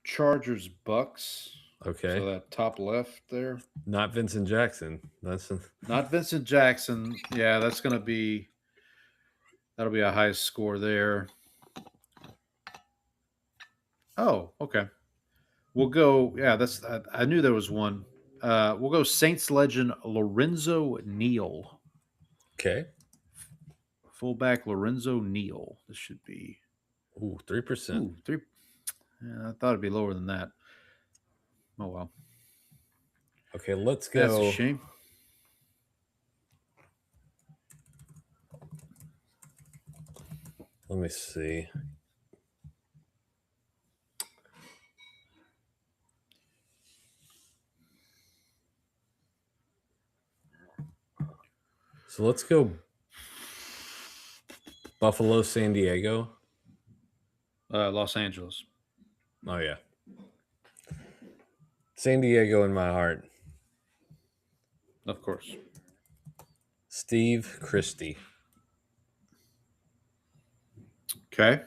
Chargers Bucks. Okay. So that top left there. Not Vincent Jackson. That's Not Vincent Jackson. Yeah, that'll be a high score there. Oh, okay. We'll go. Yeah, I knew there was one. We'll go Saints legend Lorenzo Neal. okay. Fullback Lorenzo Neal. This should be 3%. 3. Yeah, I thought it'd be lower than that. Oh well. Okay, let's go. That's a shame. Let me see. So let's go Buffalo, San Diego. Los Angeles. Oh, yeah. San Diego in my heart. Of course. Steve Christie. Okay.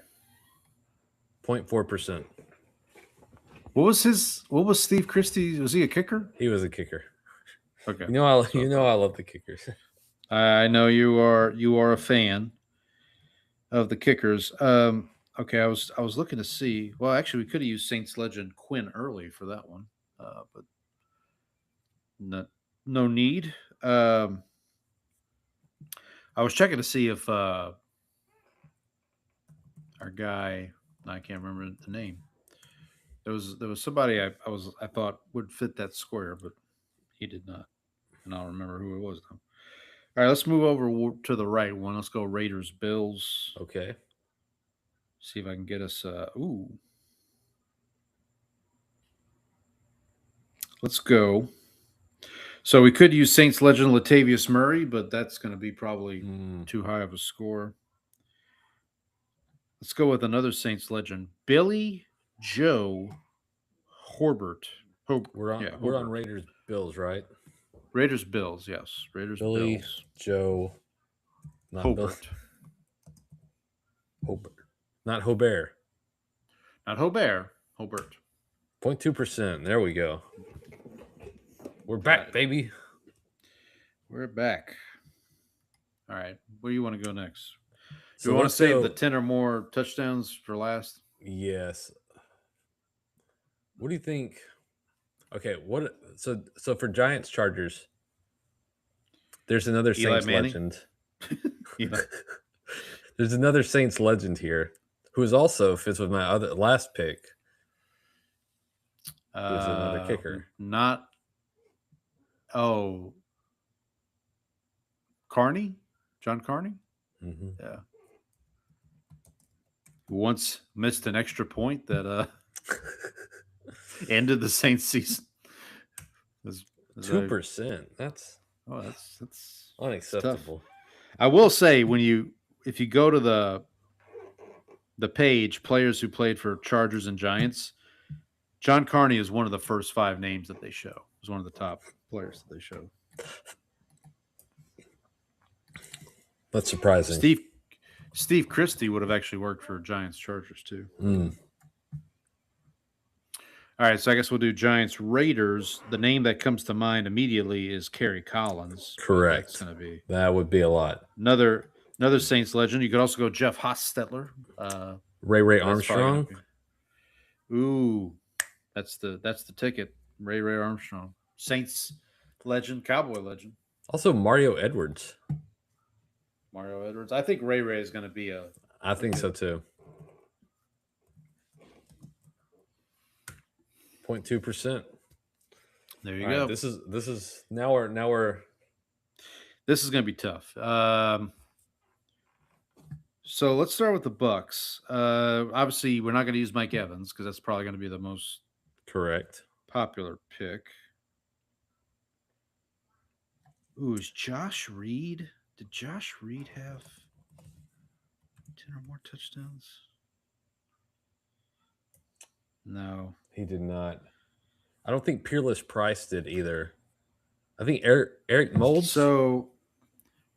0.4%. What was Steve Christie? Was he a kicker? He was a kicker. Okay. You know I love the kickers. I know you are a fan of the kickers. Okay, I was looking to see. Well, actually, we could have used Saints legend Quinn Early for that one, but no need. I was checking to see if our guy, I can't remember the name. There was somebody I thought would fit that square, but he did not, and I don't remember who it was though. All right, let's move over to the right one. Let's go Raiders Bills. Okay. See if I can get us. Let's go. So we could use Saints legend Latavius Murray, but that's going to be probably too high of a score. Let's go with another Saints legend, Billy Joe Hobert. We're on Raiders Bills, right? Raiders Bills, yes. Raiders Billy Bills. Joe. Not Hobert. Hobert. Not Hobert. Not Hobert. Hobert. 0.2%. There we go. We're back, baby. We're back. All right. Where do you want to go next? Do So you want to let's save go- the 10 or more touchdowns for last? Yes. What do you think? Okay, so for Giants Chargers, there's another Eli Saints Manning? legend. Yeah. There's another Saints legend here who is also fits with my last pick. Who's another kicker? Carney? John Carney? Mm-hmm. Yeah. Who once missed an extra point that ended the Saints season. 2%. That's Oh, that's Unacceptable. I will say if you go to the page, players who played for Chargers and Giants, John Carney is one of the first 5 names that they show. He's one of the top players that they show. That's surprising. Steve Christie would have actually worked for Giants Chargers too. All right, so I guess we'll do Giants Raiders. The name that comes to mind immediately is Kerry Collins. Correct. That's going to be That would be a lot. another Saints legend. You could also go Jeff Hostetler. Ray Armstrong. Ooh, that's the ticket. Ray Armstrong, Saints legend, Cowboy legend. Also Mario Edwards. I think Ray is going to be I think so too. 0.2%. There you All go. right, this is now we're This is going to be tough. So let's start with the Bucks. Obviously, we're not going to use Mike Evans because that's probably going to be the most correct. popular pick. Ooh, is Josh Reed? Did Josh Reed have 10 or more touchdowns? No. He did not. I don't think Peerless Price did either. I think Eric Molds. So,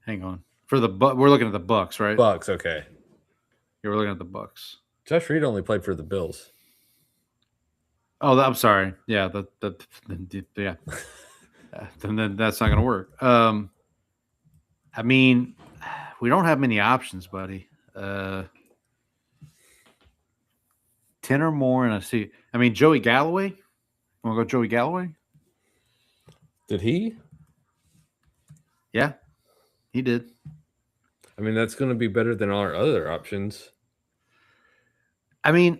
hang on. We're looking at the Bucks, right? Bucks, okay. Yeah, we're looking at the Bucks. Josh Reed only played for the Bills. Oh, I'm sorry. Yeah, yeah. Then that's not going to work. I mean, we don't have many options, buddy. 10 or more, and I see. I mean, Joey Galloway. Want to go Joey Galloway? Did he? Yeah, he did. I mean, that's going to be better than our other options. I mean,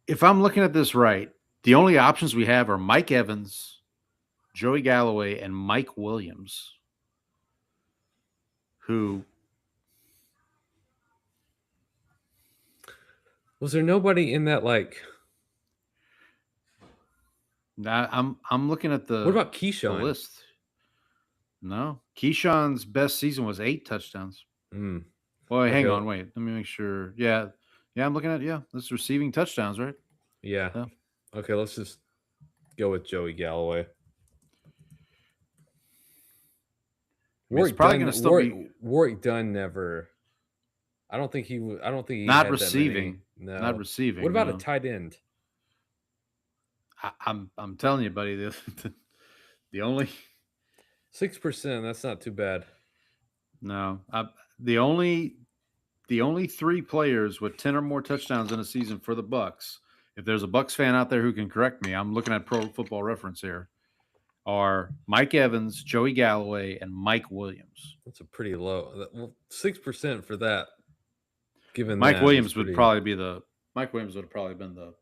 if I'm looking at this right, the only options we have are Mike Evans, Joey Galloway, and Mike Williams, who was there nobody in that like? I'm looking at the. What about the Keyshawn? list? No, Keyshawn's best season was 8 touchdowns. Well, hang on, wait. Let me make sure. Yeah, I'm looking at this receiving touchdowns, right? Yeah. Okay, let's just go with Joey Galloway. It's probably going to still be Warwick Dunn. Never. I don't think he not had receiving. No, Not receiving. What about no. a tight end? I'm telling you, buddy. The only 6%. That's not too bad. no. The only 3 players with 10 or more touchdowns in a season for the Bucks. If there's a Bucks fan out there who can correct me, I'm looking at Pro Football Reference here. Are Mike Evans, Joey Galloway, and Mike Williams. That's a pretty low. 6% for that. Given Mike that Williams would probably be Mike Williams would have probably been the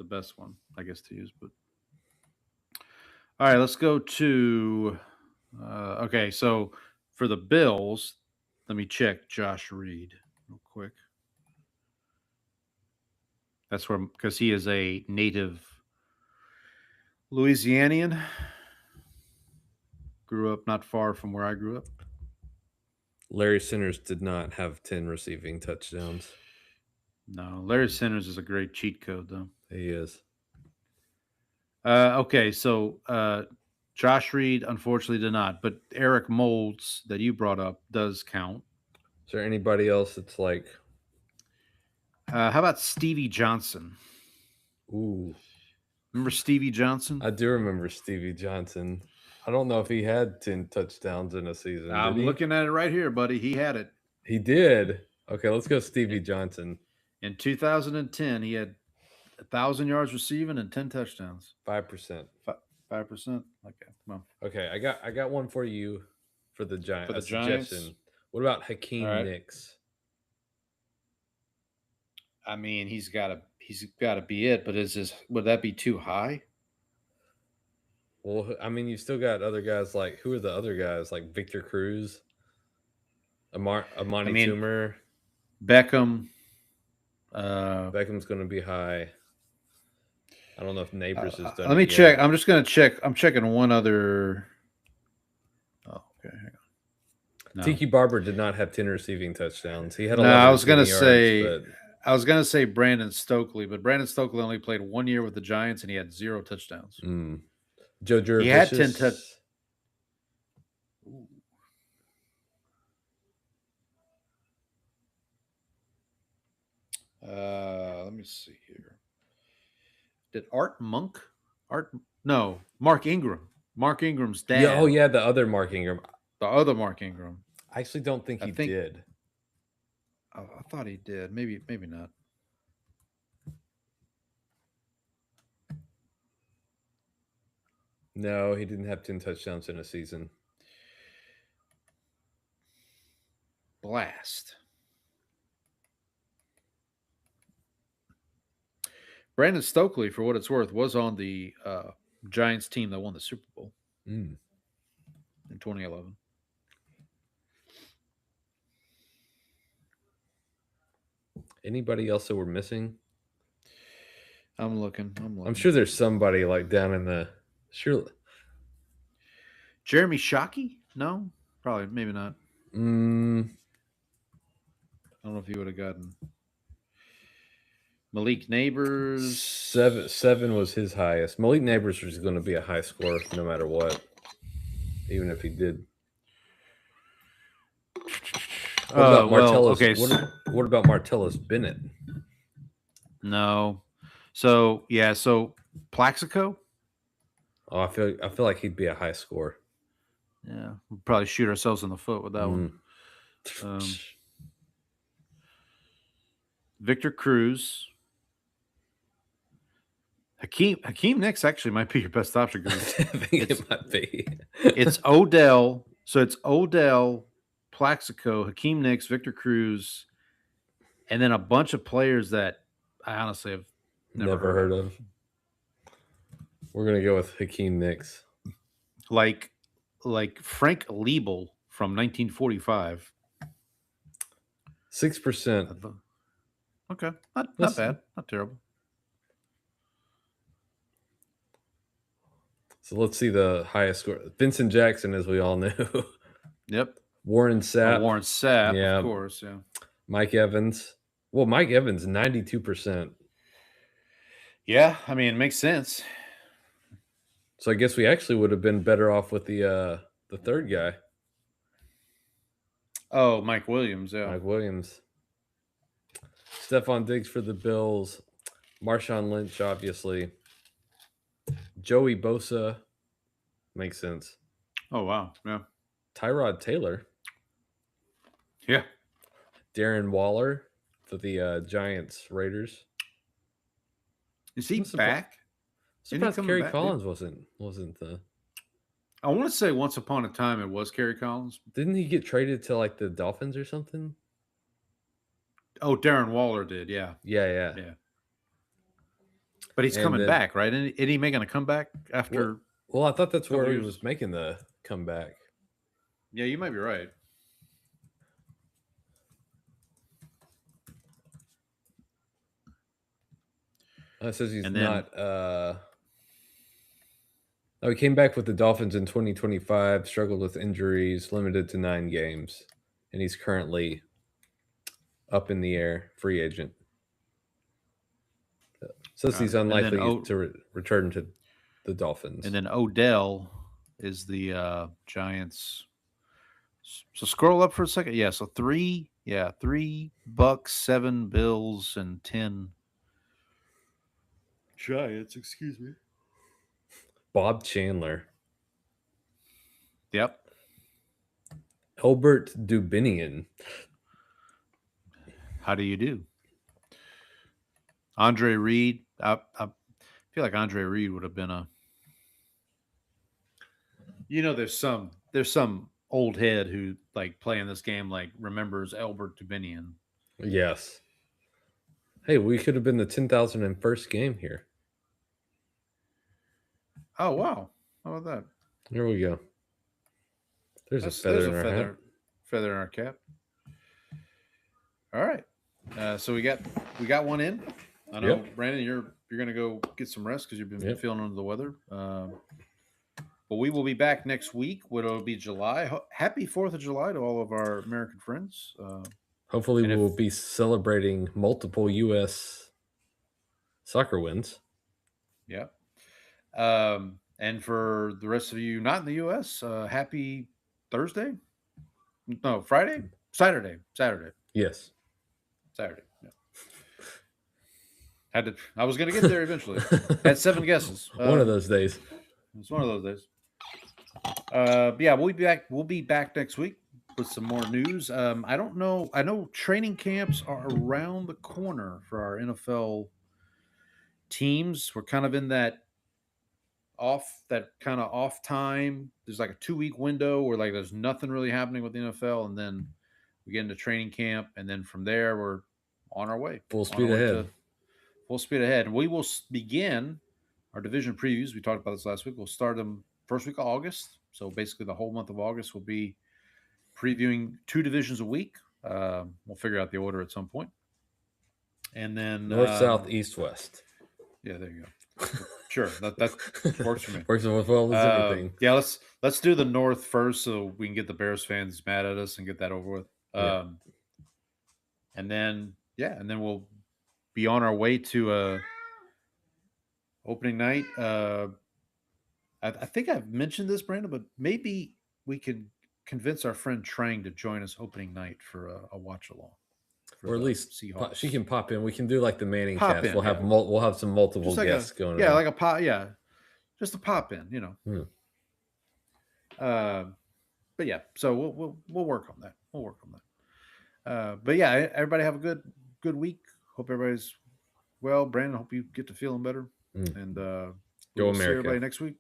best one, I guess, to use. But all right, let's go to okay. So for the Bills, let me check Josh Reed real quick. That's where, because he is a native Louisianian. Grew up not far from where I grew up. Larry Sinners did not have 10 receiving touchdowns. No, Larry Sinners is a great cheat code, though. He is. Okay, so Josh Reed unfortunately did not, but Eric Molds that you brought up does count. Is there anybody else that's like? How about Stevie Johnson? Ooh. Remember Stevie Johnson? I do remember Stevie Johnson. I don't know if he had 10 touchdowns in a season. I'm looking at it right here, buddy. He had it. He did. Okay, let's go Stevie Johnson. In 2010, he had 1,000 yards receiving and 10 touchdowns. 5%. 5%. Okay, come on. Okay, I got one for you for the Giants. For the Giants? Suggestion. What about Hakeem Nicks? I mean, he's got to be it, but would that be too high? Well, I mean, you still got other guys like, who are the other guys? Like Victor Cruz, Amani Toomer, Beckham. Beckham's going to be high. I don't know if Neighbors has done. Let me check. I'm just going to check. I'm checking one other No. Tiki Barber did not have 10 receiving touchdowns. He had No, 11 I was gonna receiving yards, say I was gonna say Brandon Stokely, but Brandon Stokely only played 1 year with the Giants and he had 0 touchdowns. but Joe Juravicious. He had 10 touchdowns. Let me see here. Did Mark Ingram. Mark Ingram's dad. Yeah, oh yeah, the other Mark Ingram. The other Mark Ingram. I actually don't think he did. I thought he did. Maybe not. No, he didn't have 10 touchdowns in a season. Blast. Brandon Stokely, for what it's worth, was on the Giants team that won the Super Bowl in 2011. Anybody else that we're missing? I'm looking. I'm sure there's somebody like down in the Jeremy Shockey? No, probably maybe not. I don't know if he would have gotten Malik Neighbors. Seven was his highest. Malik Neighbors was going to be a high score no matter what, even if he did. What about Martellus? What about Martellus Bennett? No. So Plaxico. Oh, I feel like he'd be a high score. Yeah, we'll probably shoot ourselves in the foot with that one. Victor Cruz. Hakeem Nicks actually might be your best option. I think it might be. It's Odell. So it's Odell, Plaxico, Hakeem Nicks, Victor Cruz, and then a bunch of players that I honestly have never heard of. We're gonna go with Hakeem Nicks. Like Frank Liebel from 1945. 6%. Okay, not bad, not terrible. So let's see the highest score. Vincent Jackson, as we all knew. Yep. Warren Sapp. Yeah, of course. Yeah. Mike Evans. Well, Mike Evans, 92%. Yeah, I mean, it makes sense. So I guess we actually would have been better off with the third guy. Oh, Mike Williams. Yeah. Mike Williams. Stephon Diggs for the Bills. Marshawn Lynch, obviously. Joey Bosa. Makes sense. Oh, wow. Yeah. Tyrod Taylor. Yeah. Darren Waller for the Giants Raiders. Is he back? Surprised Kerry Collins wasn't the. I want to say once upon a time it was Kerry Collins. Didn't he get traded to like the Dolphins or something? Oh, Darren Waller did. Yeah. Yeah. But he's coming back, right? Isn't he making a comeback after? Well, I thought that's where he was making the comeback. Yeah, you might be right. It says he's not. He came back with the Dolphins in 2025, struggled with injuries, limited to 9 games, and he's currently up in the air, free agent. Says he's unlikely to return to the Dolphins. And then Odell is the Giants. So scroll up for a second. Yeah, so 3 Bucks, 7 Bills, and 10 Giants. Excuse me. Bob Chandler. Yep. Elbert Dubinian. How do you do? Andre Reed. I feel like Andre Reed would have been a. There's some old head who like playing this game like remembers Elbert Dubinian. Yes. Hey, we could have been the 10,001st game here. Oh wow! How about that? Here we go. There's a feather in our hat. Feather in our cap. All right. So we got one in. I know, Brandon, you're gonna go get some rest because you've been feeling under the weather. But we will be back next week. It'll be July. Happy 4th of July to all of our American friends. Hopefully, and we'll be celebrating multiple U.S. soccer wins. Yeah. And for the rest of you not in the U.S., happy Thursday. No, Friday? Saturday. Yes. Saturday. Yeah. I was going to get there eventually. Had 7 guesses. One of those days. It's one of those days. Yeah, we'll be back. We'll be back next week with some more news. I don't know. I know training camps are around the corner for our NFL teams. We're kind of in that kind of off time. There's like a 2-week window where like there's nothing really happening with the NFL, and then we get into training camp, and then from there we're on our way. Full speed ahead. Full speed ahead. And we will begin our division previews. We talked about this last week. We'll start them first week of August. So basically the whole month of August will be previewing 2 divisions a week. We'll figure out the order at some point. And then North, South, East, West. Yeah, there you go. Sure. That works for me. Works as well as everything. Yeah, let's do the North first so we can get the Bears fans mad at us and get that over with. And then we'll be on our way to opening night. I think I've mentioned this, Brandon, but maybe we could convince our friend Trang to join us opening night for a watch along. Or at least Seahawks. she can pop in. We can do like the Manning Pop cast. in, We'll yeah. have we'll have some multiple Just guests going. Yeah, on. like a pop. Yeah, just a pop in, But yeah, so we'll work on that. We'll work on that. But yeah, everybody have a good week. Hope everybody's well. Brandon, hope you get to feeling better. And Go we'll see America. everybody next week.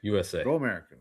USA. Go America.